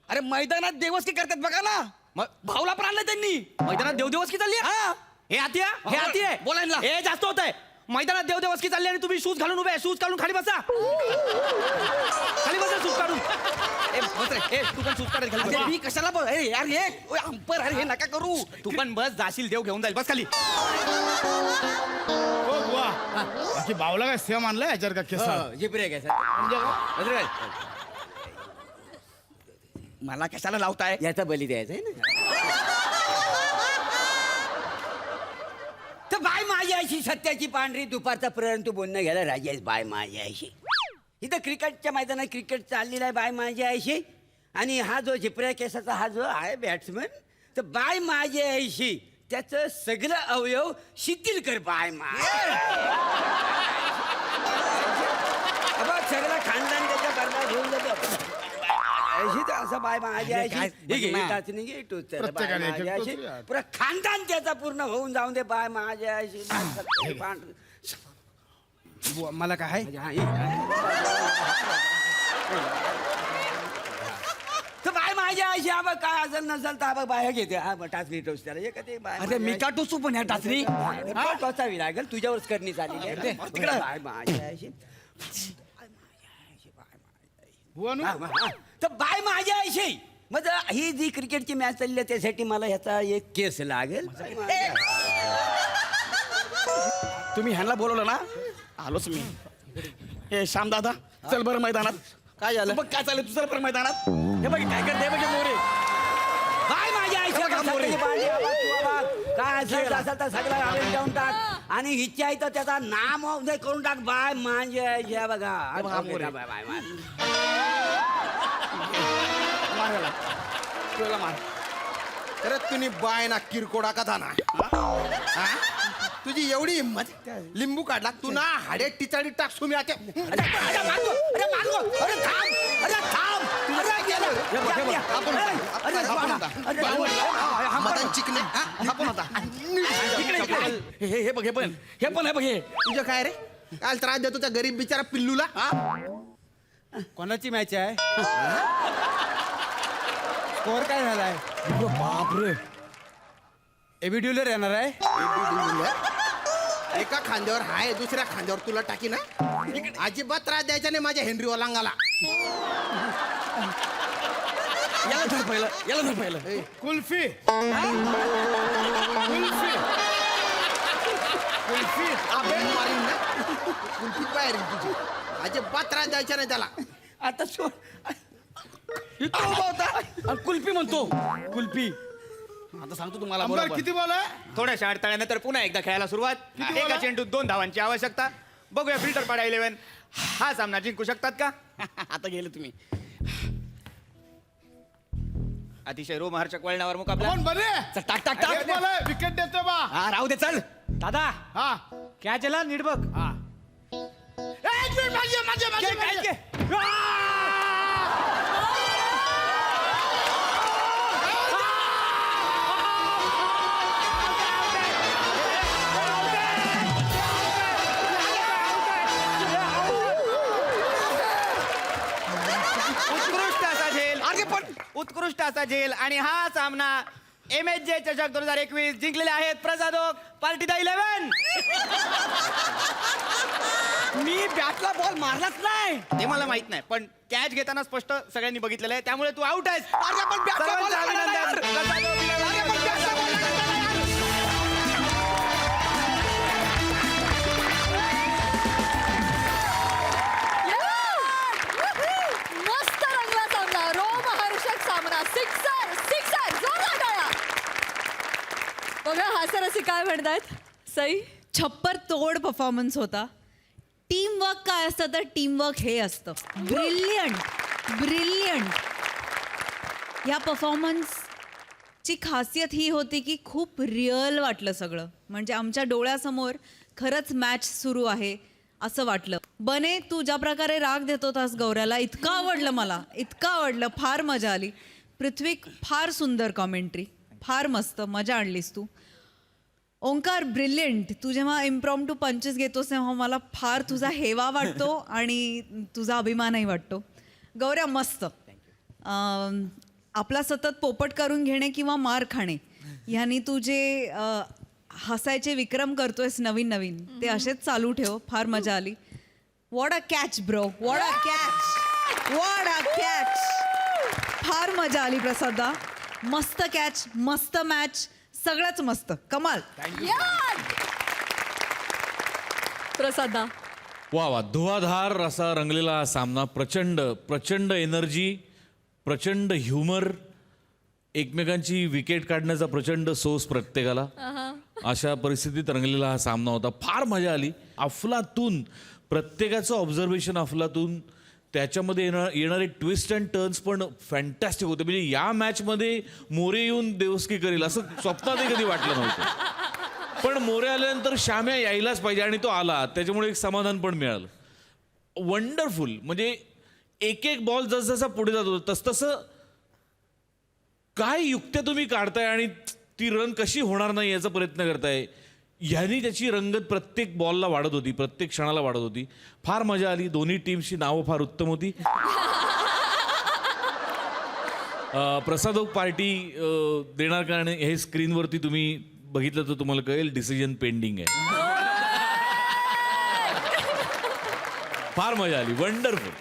अरे मैदानात देवस्की करतात बघा ना. मग भावला पण आणलं त्यांनी. मैदानात देवदेवस्की चालली आहे? हा हे आतिया हे आतिया आहे. बोला ना. हे जास्त होत आहे. मैदानात देवदेवस्की चालली आणि तुम्ही शूज घालून उभे. शूज काढून खाली बसा. खाली बसा शूज काढून. ए, बस रे. ए, तू पण शूज काढ खाली अरे बस. मी कशाला अरे यार हे ओय, अंपर अरे हे नका करू. तू पण बस, जाशील देव घेऊन जाईल. बस खाली. हो बुवा बाकी बावला काय सेम आणलाय ह्याच्यावर का केसा. जिपरे घ्यायचा. मला कशाला लावताय. याचा बली द्यायचा आहे ना. तर बाय माझ्याशी सत्याची पांढरी दुपारचा पर्यंत बोलणं घ्यायला राजी आहेस बाय माझ्याशी. इथं क्रिकेटच्या मैदानात क्रिकेट चाललेला आहे बाय माझ्याशी. आणि हा जो झिपऱ्या केसाचा हा जो आहे बॅट्समन तर बाय माझ्याशी त्याचं सगळं अवयव शिथिल कर बाय सगळं खानदान त्याच्या बरबाद होऊन जातो. असं बाय माझ्याशी काय? हे घे, बघ ना. टाचणी घे, टोचर, बाय प्रत्येकाने एक-एक माझ्याशी. टोचरी आहे. पुरा खानदान त्याचा पूर्ण होऊन जाऊन दे बाय माझ्याशी. बुवा, मला काय आहे? तर बाय माझ्या अशी हा बघ काय असेल नसेल तर हा बघ बाया घेते. हा बघ टाचणी टोच त्याला हे कधी बाय अरे मी का टोचू पण ह्या टाचणी. टोचावी लागेल तुझ्यावरच करणी झालेली आहे. तिकडं. बाय माझ्याशी बुवा नु तर बाय माझ्या अशी मग ही जी क्रिकेटची मॅच चालली आहे त्यासाठी मला ह्याचा एक केस लागेल. तुम्ही ह्यांना बोलवलं ना आलोच मी. हे श्याम दादा चल बरं मैदानात. काय झालं? बघ काय चाललं तू. चल बरं मैदानात. हे बघ काय करते बघ हे मोरे. बाय माझ्या आईशी बघा, मोरे. काय असेल असेल तर सगळं आवेल देऊन टाक. आणि हिच्या आहे तर त्याचा नाम उदय करून टाक बाय माझ्या आईशी. हा बघा बघा, मोरे. बाय बाय मार ह्याला. तुला मार. खरंच तुम्ही बाय ना किरकोडा का थाना तुझी एवढी हिंमत लिंबू काढला तू ना हाडे टिचाडी टाक तुम्ही आता अरे मारगो अरे मारगो अरे थांब अरे थांब अरे गेला मदन चिकने आपण आता इकडे इकडे हे बघ हे पण आहे बघ हे तुझं काय रे काल त्रास देतो त्या गरीब बिचारा पिल्लूला कोणाची मॅच आहे स्कोअर काय झालाय बापरे एबी ड्युलर येणार आहे एका खांद्यावर हाय दुसऱ्या खांद्यावर तुला टाकी ना अजिबात त्रास द्यायचा नाही माझ्या हेनरी ओलांगाला. याला धर पहिलं कुल्फी मारीन ना कुल्फीत बाहेर येईल तुझी अजिबात त्रास द्यायचा नाही त्याला. आता सो इतका उभा होता आणि कुल्फी म्हणतो कुल्फी आता सांगतो तुम्हाला आमदार बरोबर. किती बॉल आहे थोड्याशा अडथळ्यानंतर पुन्हा एकदा खेळायला सुरुवात. किती एका बोला? चेंडूत 2 धावांची आवश्यकता. बघूया फिल्टर पाडा 11 हा सामना जिंकू शकतात का. आता गेले तुम्ही अतिशय रोमहर्षक वळणावर मुकाबला. कोण बने चल, टाक टाक टाक बॉल आहे विकेट देतो बा हा राहू दे चल दादा हा काय चला नीट बघ हा एक मिनिट माझे उत्कृष्ट असा झेल अरे पण उत्कृष्ट असा झेल आणि हा सामना MSJ चषक 2021 जिंकलेले आहेत Prasad Oak party the 11. Me बॅटला ball मारलाच नाही ते मला माहित नाही पण कॅच घेताना स्पष्ट सगळ्यांनी बघितलेलं आहे त्यामुळे तू आउट आहेस. अरे पण बॅटला बॉल सर्वांचं लागला नाही अभिनंदन. यार. प्रसादोक 11 अरे पण बॅटला बॉल लागला नाही यार. मस्त रंगला सामना रोमहर्षक सामना सिक्सर सिक्सर जोरदार टाळ्या. बघा हास्यरसिक काय म्हणतायत सई. छप्पर तोड परफॉर्मन्स होता. टीमवर्क काय असतं तर टीमवर्क हे असतं. ब्रिलियंट या परफॉर्मन्सची खासियत ही होती की खूप रिअल वाटलं सगळं. म्हणजे आमच्या डोळ्यासमोर खरंच मॅच सुरू आहे असं वाटलं. बने तू ज्या प्रकारे राग देत होतास गौऱ्याला इतकं आवडलं मला इतकं आवडलं फार मजा आली. पृथ्वीक फार सुंदर कॉमेंट्री फार मस्त मजा आणलीस तू. ओंकार ब्रिलियंट तू जेव्हा इम्प्रॉम्प्टू पंचेस घेतोस तेव्हा मला फार तुझा हेवा वाटतो आणि तुझा अभिमानही वाटतो. गौऱ्या मस्त. आपला सतत पोपट करून घेणे किंवा मार खाणे ह्यानी तू जे हसायचे विक्रम करतोयस नवीन नवीन ते असेच चालू ठेव. फार मजा आली. What a catch bro what a catch फार मजा आली प्रसादा. मस्त कॅच मस्त मॅच सगळंच मस्त कमाल. प्रसादा वा वा धुवाधार असा रंगलेला हा सामना. प्रचंड प्रचंड एनर्जी प्रचंड ह्युमर एकमेकांची विकेट काढण्याचा प्रचंड सोस प्रत्येकाला. अशा परिस्थितीत रंगलेला हा सामना होता. फार मजा आली. अफलातून प्रत्येकाचं ऑब्झर्वेशन अफलातून त्याच्यामध्ये येणारे ट्विस्ट अँड टर्न्स पण फॅन्टॅस्टिक होते. म्हणजे या मॅचमध्ये मोरे येऊन देवस्की करेल असं स्वप्नातही कधी वाटलं नव्हतं. पण मोरे आल्यानंतर श्याम्या यायलाच पाहिजे आणि तो आला त्याच्यामुळे एक समाधान पण मिळालं. वंडरफुल. म्हणजे एक एक बॉल जसजसा पुढे जात होता तसतसं काय युक्त्या तुम्ही काढताय आणि ती रन कशी होणार नाही याचा प्रयत्न करताय ह्यानी त्याची रंगत प्रत्येक बॉलला वाढत होती प्रत्येक क्षणाला वाढत होती. फार मजा आली. दोन्ही टीमची नावं फार उत्तम होती. प्रसादोक पार्टी देणार कारण हे स्क्रीनवरती तुम्ही बघितलं तर तुम्हाला कळेल डिसिजन पेंडिंग आहे. फार मजा आली. वंडरफुल.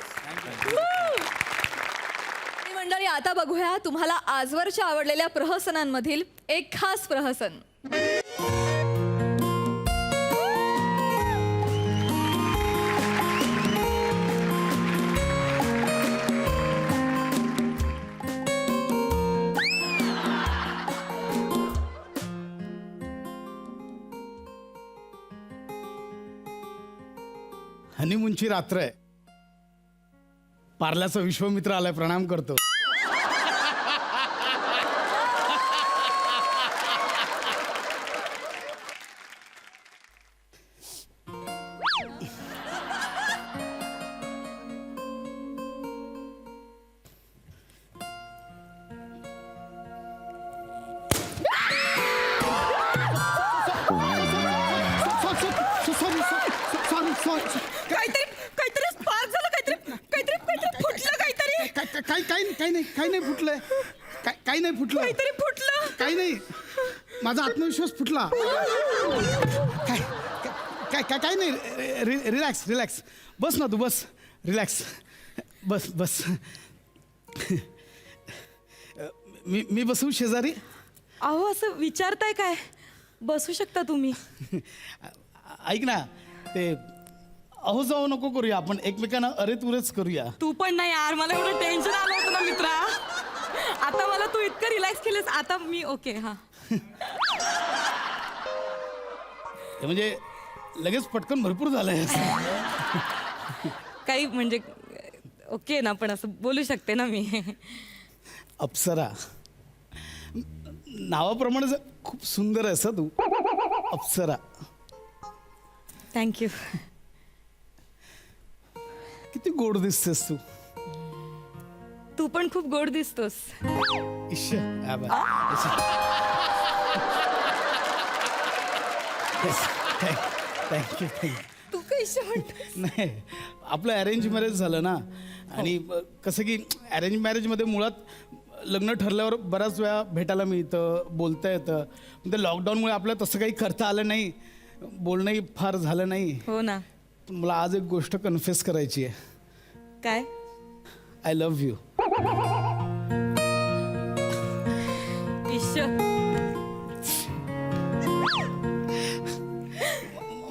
मंडळी आता बघूया तुम्हाला आजवरच्या आवडलेल्या प्रहसनांमधील एक खास प्रहसन. हनीमूनची रात्र आहे. पार्ल्याचा विश्वमित्र आलाय प्रणाम करतो. काहीतरी काहीतरी स्पार्क झालं, काहीतरी काहीतरी काहीतरी फुटलं, काहीतरी काही नाही फुटलंय. काही नाही फुटलं. काहीतरी फुटलं. काही नाही. माझा आत्मविश्वास फुटला. काय नाही. रिलॅक्स. बस ना तू, बस. रिलॅक्स. बस. मी बसू शेजारी? अहो असं विचारताय काय? बसू शकता तुम्ही. ऐक ना, ते अहो जाऊ नको करूया, आपण एकमेकांना अरे तुरेच करूया. तू पण नाही यार, मला एवढं टेन्शन आलं होतं ना मित्रा. आता मला तू इतकं रिलॅक्स केलंस, आता मी ओके. हा हे म्हणजे लगेच पटकन भरपूर झालंय. काही म्हणजे ओके ना, पण असं बोलू शकते ना मी. अप्सरा, नावाप्रमाणे खूप सुंदर आहेस तू. अप्सरा. थँक्यू. किती गोड दिसतेस तू. तू पण खूप गोड दिसतोस. थँक्यू. तू कशी म्हणतोस? नाही, आपलं अरेंज मॅरेज झालं ना. आणि कसं की अरेंज मॅरेजमध्ये मुळात लग्न ठरल्यावर बऱ्याच वेळा भेटायला मिळतं, बोलता येतं. पण ते लॉकडाऊनमुळे आपल्याला तसं काही करता आलं नाही, बोलणंही फार झालं नाही. हो ना. पण मला आज एक गोष्ट कन्फेस करायची आहे. काय? I love you.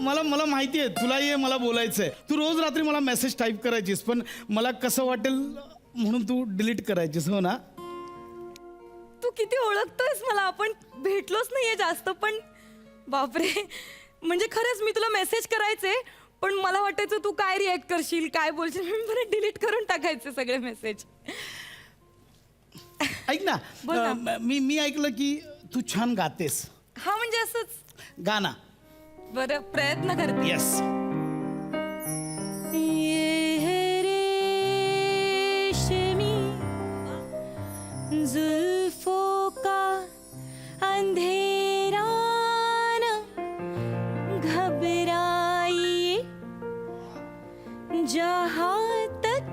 मला माहिती आहे तुलाही आहे, मला बोलायचंय. तू रोज रात्री मला मेसेज टाईप करायचीस, पण मला कसं वाटेल म्हणून तू डिलीट करायचीस. हो ना? तू किती ओळखतोयस मला. आपण भेटलोच नाहीये जास्त, पण बापरे, म्हणजे खरंच मी तुला मेसेज करायचे, पण मला वाटायचं तू काय रिॲक्ट करशील, काय बोलशील, मी बरं डिलीट करून टाकायचे सगळे मेसेज. ऐक ना, मी ऐकलं की तू छान गातेस. हा म्हणजे असंच. गाना. बरं, प्रयत्न करते. येस. जुल्फों का अंधेरा न घबराइए, जहाँ तक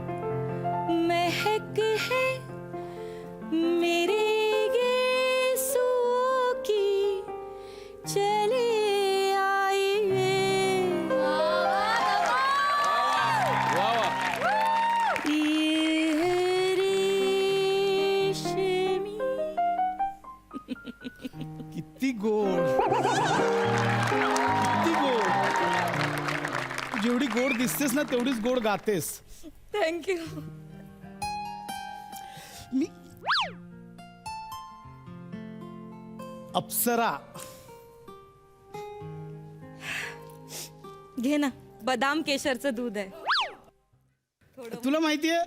महक है मेरे गेसुओं की, चले आइए. किती गोड. किती गोड. तू जेवढी गोड दिसतेस ना, तेवढीच गोड गातेस. थँक्यू. मी अप्सरा. घे ना, बदाम केशरचं दूध आहे. तुला माहितीये,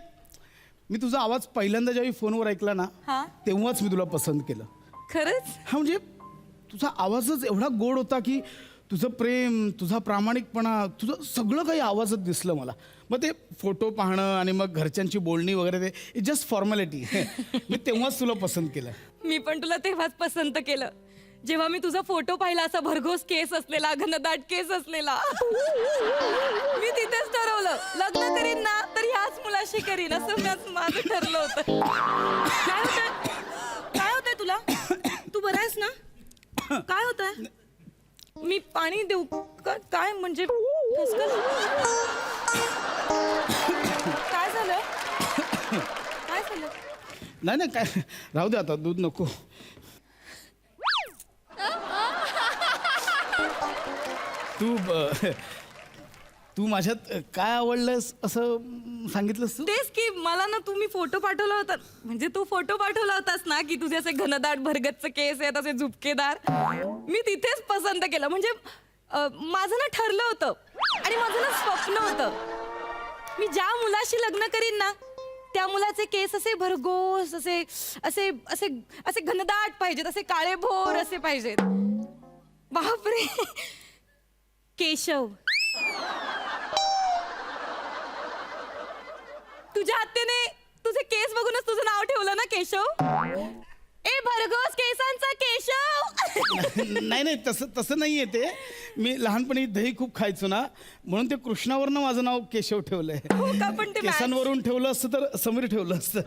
मी तुझा आवाज पहिल्यांदा ज्यावेळी फोनवर ऐकला ना, हा? तेव्हाच मी तुला पसंत केलं. खरंच? हा म्हणजे तुझा आवाजच एवढा गोड होता की तुझं प्रेम, तुझा प्रामाणिकपणा, तुझं सगळं काही आवाजात दिसलं मला. मग ते फोटो पाहणं आणि मग घरच्यांची बोलणी वगैरे, ते इट्स जस्ट फॉर्मॅलिटी. मी तेव्हाच तुला पसंत केलं. मी पण तुला तेव्हाच पसंत केलं, जेव्हा मी तुझा फोटो पाहिला, असा भरघोस केस असलेला, घनदाट केस असलेला. मी तिथेच ठरवलं, लग्न करीन ना तर ह्याच मुलाशी करीन, असं माझं ठरलं होतं. काय होतंय तुला? तू बरा आहेस ना? काय होतंय? मी पाणी देऊ का? काय म्हणजे ठसकलं? काय झालं? काय झालं? नाही काय, राहू दे आता, दूध नको. तू माझ्यात काय आवडलंस असं सांगितलंस तू? तेच की, मला ना तुम्ही फोटो पाठवला होता, म्हणजे तू फोटो पाठवला होतास ना, की तुझे असे घनदाट भरगतचे केस आहेत, असे झुपकेदार. मी तिथेच पसंत केलं. म्हणजे माझं ना ठरलं होतं आणि माझं ना स्वप्न होतं, मी ज्या मुलाशी लग्न करीन ना, त्या मुलाचे केस असे भरघोस, असे असे असे असे घनदाट पाहिजेत, असे काळेभोर असे पाहिजेत. बापरे, केशव. तुझ्या आत्याने तुझे केस बघूनच तुझं नाव ठेवलं ना, केशव. ए भरघोस केसांचा केशव. नाही नाही तसं नाही आहे ते. मी लहानपणी दही खूप खायचो ना, म्हणून ते कृष्णावरनं माझं नाव केशव ठेवलंय. हो का, पण ते केसांवरून ठेवलं असतं तर समीर ठेवलं असतं.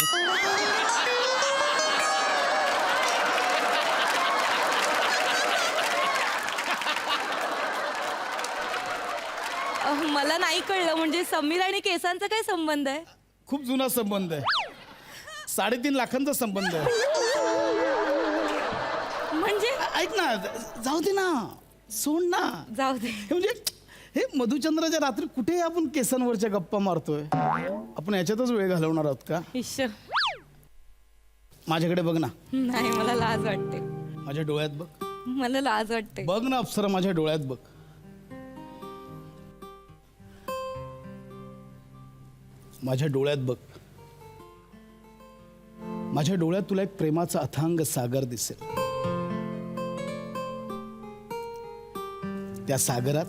मला नाही कळलं, म्हणजे समीर आणि केसांचा काय संबंध आहे? खूप जुना संबंध आहे. 3.5 लाखांचा संबंध आहे. म्हणजे ऐक ना, जाऊ दे ना, सोड ना. जाऊ दे. हे म्हणजे हे मधुचंद्राच्या रात्री कुठे आपण केसांवरच्या गप्पा मारतोय? आपण याच्यातच वेळ घालवणार आहोत का? ईश्वर, माझ्याकडे बघ ना. नाही, मला लाज वाटते. माझ्या डोळ्यात बघ. मला लाज वाटते. बघ ना अप्सरा, माझ्या डोळ्यात बघ. माझ्या डोळ्यात बघ. माझ्या डोळ्यात तुला एक प्रेमाचा अथांग सागर दिसेल. त्या सागरात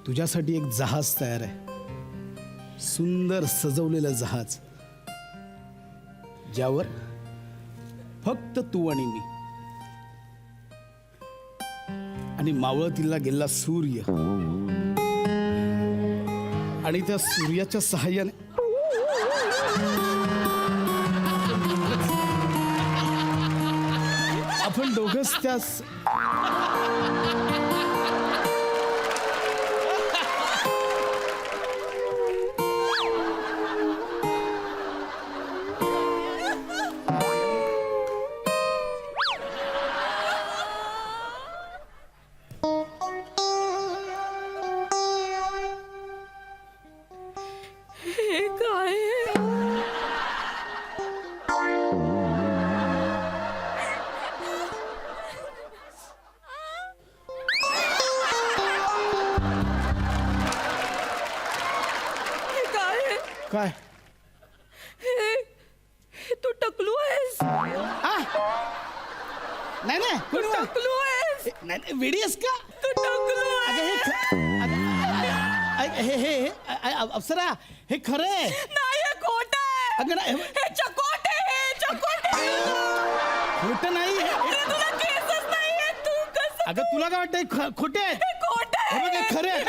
तुझ्यासाठी एक जहाज तयार आहे, सुंदर सजवलेलं जहाज, ज्यावर फक्त तू आणि मी आणि मावळतीला गेला सूर्य, आणि त्या सूर्याच्या सहाय्याने आपण दोघंच त्या काय तू टकलू आहेस. नाही नाही कोणी वा- टकलू आहेस. नाही नाही, वेडी आहेस का? तू टकलू अगं हे अप्सरा, हे खरं आहे. नाही, हे खोटं आहे. अगं नाही, हे चकोट आहे, हे चकोट आहे. खोटं नाही. अरे, तुला केसच नाहीये, तू कसं? अगं तुला काय वाटतंय खोटे आहे? हे खोटं आहे. हे बघ, हे खरं आहे.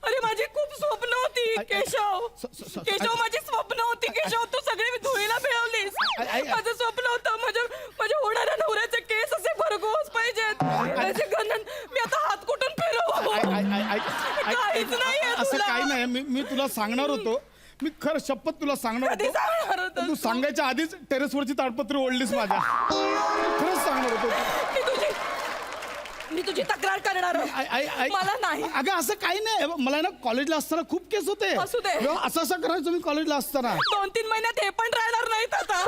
अरे, माझी खूप स्वप्न होती केशव. केशव, माझी स्वप्न होती केशव. तू सगळी धुळीला मिळवलीस. माझं स्वप्न होतं माझ्या होणाऱ्या नवऱ्याचे केस असे भरघोस पाहिजेत. त्याचे गणन मी आता हात कुठून फिरवू? काहीच नाहीये असं तुला. काही नाही. मी तुला सांगणार होतो. मी खरं शपथ तुला सांगणार कधी होतो. सांगणार होतं पण तू सांगायच्या आधीच टेरेसवरची ताडपत्री ओढलीस माझ्या. खरंच सांगणार होतो. मी तुझी तक्रार करणार आहे. मला नाही. अगं असं काही नाही. मला ना कॉलेजला असताना खूप केस होते. असू दे. असं करायचो मी कॉलेजला असताना. 2-3 महिन्यात हे पण राहणार नाहीत आता.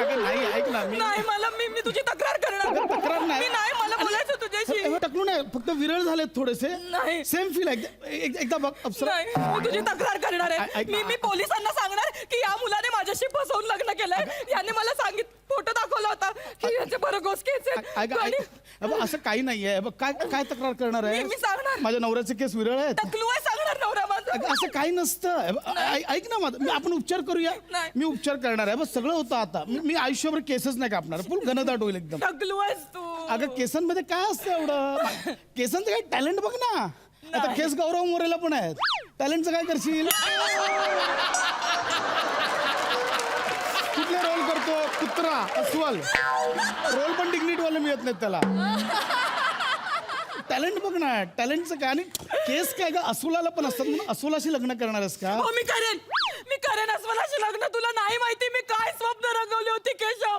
अगं नाही, ऐक ना. नाही, मी तुझी तक्रार करणार. तक्रार नाही. मी नाही, मला बोलायचं तुझ्याशी. हे टकलू नाही, फक्त विरळ झालेत थोडेसे. नाही. सेम फील एकदा बघ अप्सरा. नाही, मी तुझी तक्रार करणार आहे. ऐक ना. मी पोलिसांना सांगणार की या मुलाने माझ्याशी फसवून लग्न केलंय. याने मला फोटो दाखवला होता की याचे भरघोस केस आहेत. आणि असं काही नाहीये. बघ, काय तक्रार करणार आहे? मी सांगणार. माझ्या नवऱ्याचे केस विरळ आहेत. टकलू आहे सांगणार नवरा माझा. अगं, असं काही नसतं. ऐक ना माझं, आपण उपचार करूया. नाही. मी उपचार करणार आहे. बस सगळं होतं आता. मी आयुष्यभर केसच नाही कापणार. फुल घनदाट होईल एकदम. टकलू आहेस तू. अगं केसांमध्ये काय असतं एवढं? केसांचं काय टॅलेंट बघ ना. आता केस गौरव मोरेला पण आहेत. टॅलेंटचं काय करशील? कुठले रोल करतो? कुत्रा, अस्वल. रोल पण डिग्निटीवाले मिळत नाहीत त्याला. टॅलेंट बघ ना. टॅलेंटचं काय? आणि केस काय ग, अस्वलाला पण असतात. म्हणून अस्वलाशी लग्न करणार आहेस का? हो, मी करेन अस्वलाशी लग्न. तुला नाही माहिती मी काय स्वप्न रंगवली होती केशव.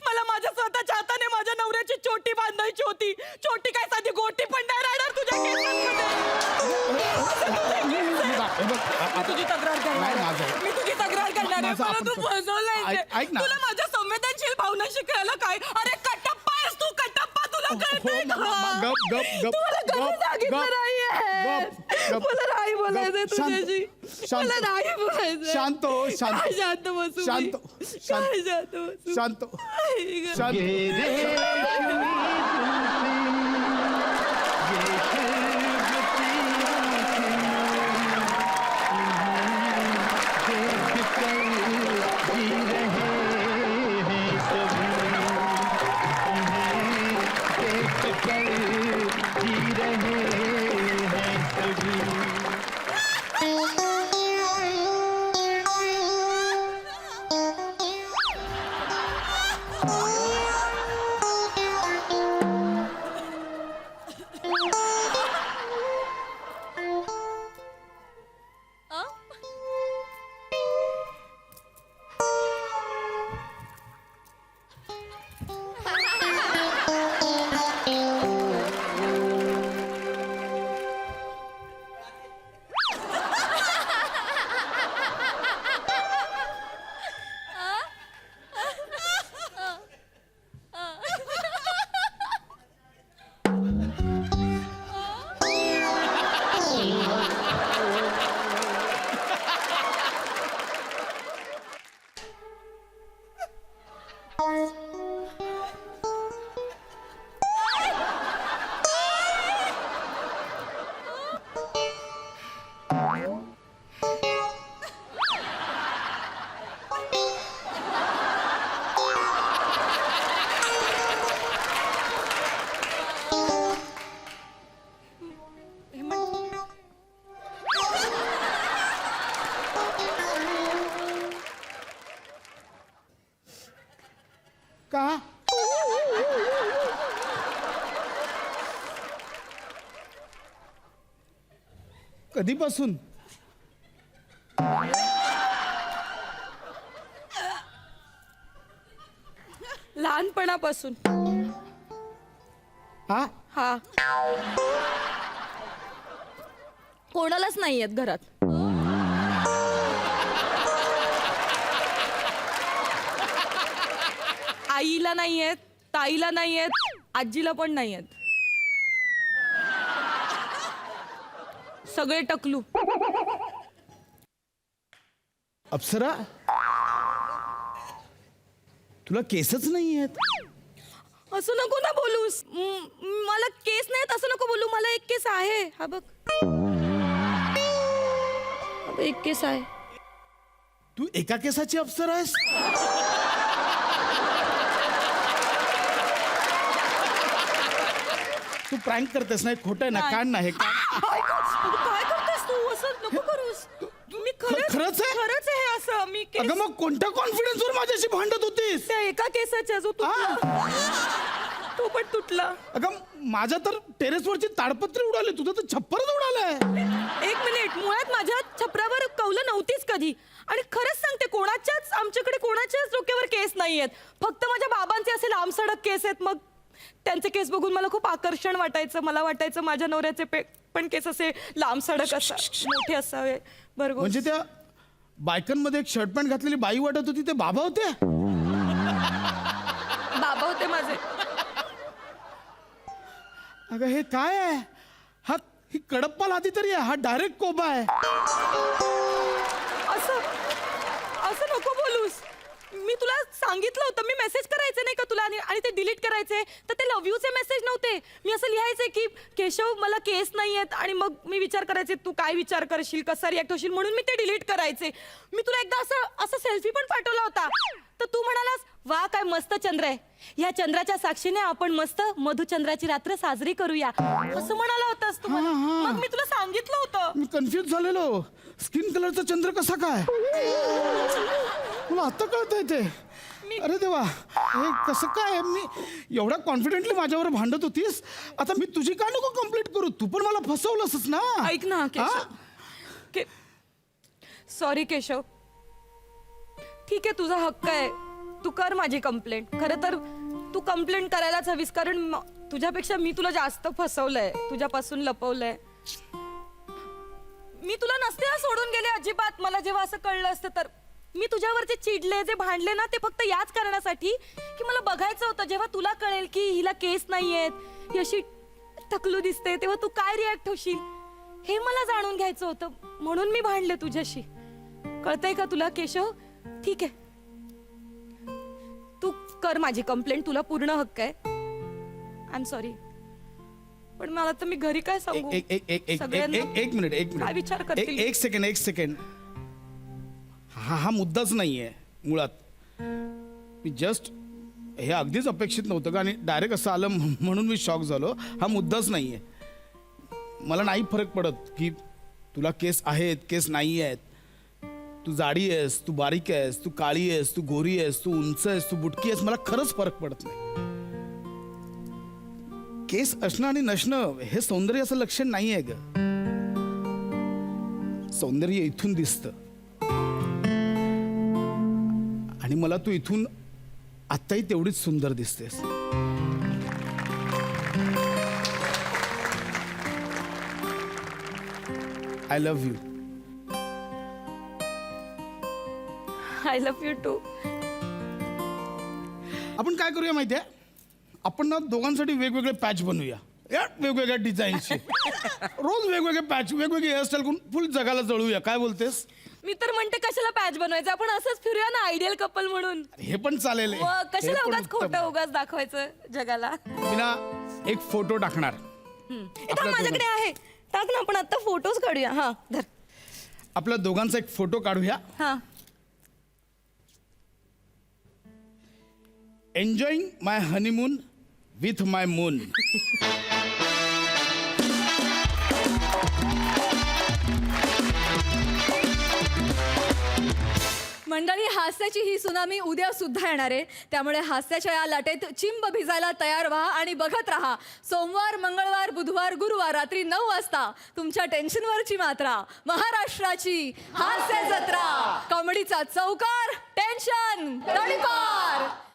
मला माझ्या स्वतःच्या हाताने माझ्या नवऱ्याची चोटी बांधायची होती. चोटी काय साधी गोटी पण नाही राहणार तुझ्या केसांमध्ये. तुझी तक्रार करणार. नाही, माझं. मी तुझी तक्रार करणार आहे. माझं मला आपण तू करू. फसवलंय. ऐक ना. तुला माझ्या संवेदनशील भावना शिकायला काय? अरे कटप्पा आहेस तू, कटप्पा. तुला कळतंय का? गप. तू मला कधी सांगितलं नाहीये. गप. मला नाही बोलायचं तुझ्याशी. शांत. मला नाही बोलायचं. शांत हो, शांत. काय शांत बसू मी? शांत. काय शांत बसू? शांत. आई गं. शांत. का? कधीपासून? लहानपणापासून. हा हा. कोणालाच नाही आहेत घरात. आईला नाही आहेत, ताईला नाही आहेत, आजीला पण नाही आहेत. सगळे टकलू. अप्सरा, तुला केसच नाही आहेत. असं नको ना बोलूस. मला केस नाहीत असं नको बोलू. मला एक केस आहे. हा बघ, हा बघ, एक केस आहे. तू एका केसाची अप्सरा आहेस? तू प्रँक करतेस ना? खोटं आहे ना? काढ ना हे काढ. काय करतेस तू? असं नको करूस. मी खरंच आहे? खरंच आहे असं. मी केस- अगं मग कोणत्या कॉन्फिडन्सवर माझ्याशी भांडत होतीस? त्या एका केसाच्या जो तुटला, तो पण तुटला. अगं माझ्या तर टेरेसवरची ताडपत्री उडाली, तुझं तर छप्परच उडालंय. एक मिनिट. मुळात माझ्या छपरावर कौलं नव्हतीच कधी. आणि खरंच सांगते, आमच्याकडे कोणाच्याच डोक्यावर केस नाहीयेत. फक्त माझ्या बाबांचे असे लांबसडक केस आहेत. मग त्यांचे केस बघून मला खूप आकर्षण वाटायचं. मला वाटायचं माझ्या नवऱ्याचे पण केस असे लांबसडक मोठे असावे. बरोबर. म्हणजे त्या बायकांमध्ये एक शर्ट पॅन्ट घातलेली बाई वाटत होती, ते बाबा होते? बाबा होते माझे. अगं हे काय आहे? ही कडप्पा लादी तरी आहे, हा डायरेक्ट कोबा आहे. असं नको बोलूस. मी तुला सांगितलं होतं, मी मेसेज करायचे नाही का तुला, आणि ते डिलीट करायचे. तर ते लव्ह यूचे मेसेज नव्हते. मी असं लिहायचे की केशव मला केस नाही आहेत, आणि मग मी विचार करायचे तू काय विचार करशील, कसा रिॲक्ट होशील, म्हणून मी ते डिलीट करायचे. मी तुला एकदा असं सेल्फी पण पाठवला होता. तर तू म्हणालास, वा काय मस्त चंद्र आहे, ह्या चंद्राच्या साक्षीने आपण मस्त मधुचंद्राची रात्र साजरी करूया, असं म्हणाला होतास तू मला. मग मी तुला सांगितलं होतं. मी कन्फ्युज झालेलो. स्किन कलरचा चंद्र कसा काय? मला आता कळतंय ते. अरे देवा, हे कसं काय? मी एवढ्या कॉन्फिडेंटली माझ्यावर भांडत होतीस, आता मी तुझी का नको कंप्लीट करू? तू पण मला फसवलंसच ना. ऐक ना केशव. सॉरी केशव. ठीक आहे, तुझा हक्क आहे, तू कर माझी कंप्लेंट. खरं तर तू कंप्लेंट करायलाच हवीस, कारण तुझ्यापेक्षा मी तुला जास्त फसवलंय, तुझ्यापासून लपवलंय. मी तुला नसते सोडून गेले अजिबात. मला जेव्हा असं कळलं असतं तर. मी तुझ्यावर जे चिडले, जे भांडले ना, ते फक्त याच कारणासाठी की मला बघायचं होतं, जेव्हा तुला कळेल की हिला केस नाहीयेत, ही अशी टकलू दिसते, तेव्हा तू काय रिॲक्ट होशील हे मला जाणून घ्यायचं होतं. म्हणून मी भांडले तुझ्याशी. कळतंय का तुला केशव? ठीक आहे, तू कर माझी कंप्लेंट, तुला पूर्ण हक्क आहे. आय एम सॉरी, पण मला तर मी घरी काय सांगू? एक मिनिट काय विचार करतील? एक सेकंड. हा मुद्दाच नाहीये मुळात. मी जस्ट हे अगदीच अपेक्षित नव्हतं का, आणि डायरेक्ट असं आलं म्हणून मी शॉक झालो. हा मुद्दाच नाहीये. मला नाही फरक पडत की तुला केस आहेत, केस नाही आहेत. तू जाडी आहेस, तू बारीक आहेस, तू काळी आहेस, तू गोरी आहेस, तू उंच आहेस, तू बुटकी आहेस, मला खरंच फरक पडत नाही. केस असणं आणि नसणं हे सौंदर्याचं लक्षण नाही आहे ग. सौंदर्य इथून दिसतं, आणि मला तू इथून आत्ताही तेवढीच सुंदर दिसतेस. I love you. I love you too. आपण काय करूया माहितीये? आपण ना दोघांसाठी वेगवेगळे पॅच बनवूया, वेगवेगळ्या डिझाईनचे. रोज वेगवेगळे पॅच, वेगवेगळे हेअरस्टाईल करून फुल जगाला जळूया. काय बोलतेस? मी तर म्हणते कशाला पॅच बनवायचं, आपण असंच फिरूया ना आयडियल कपल म्हणून. हे पण चालेल. मग कशाला हे पण उगाच उत्तम. खोटं उगाच दाखवायचं जगाला. मी ना एक फोटो टाकणार. इथं माझ्याकडे आहे, टाक ना. आपण आता फोटोज काढूया. हा धर. आपल्या दोघांचा एक फोटो काढूया. हा. Enjoying my honeymoon with my moon. मंडळी, हास्याची ही सुनामी उद्या सुद्धा येणार आहे, त्यामुळे हास्याच्या या लाटेत चिंब भिजायला तयार व्हा आणि बघत राहा. सोमवार, मंगळवार, बुधवार, गुरुवार रात्री 9 वाजता तुमच्या टेन्शनवरची मात्रा, महाराष्ट्राची हास्य जत्रा, कॉमेडीचा चौकार, टेन्शन तडीपार.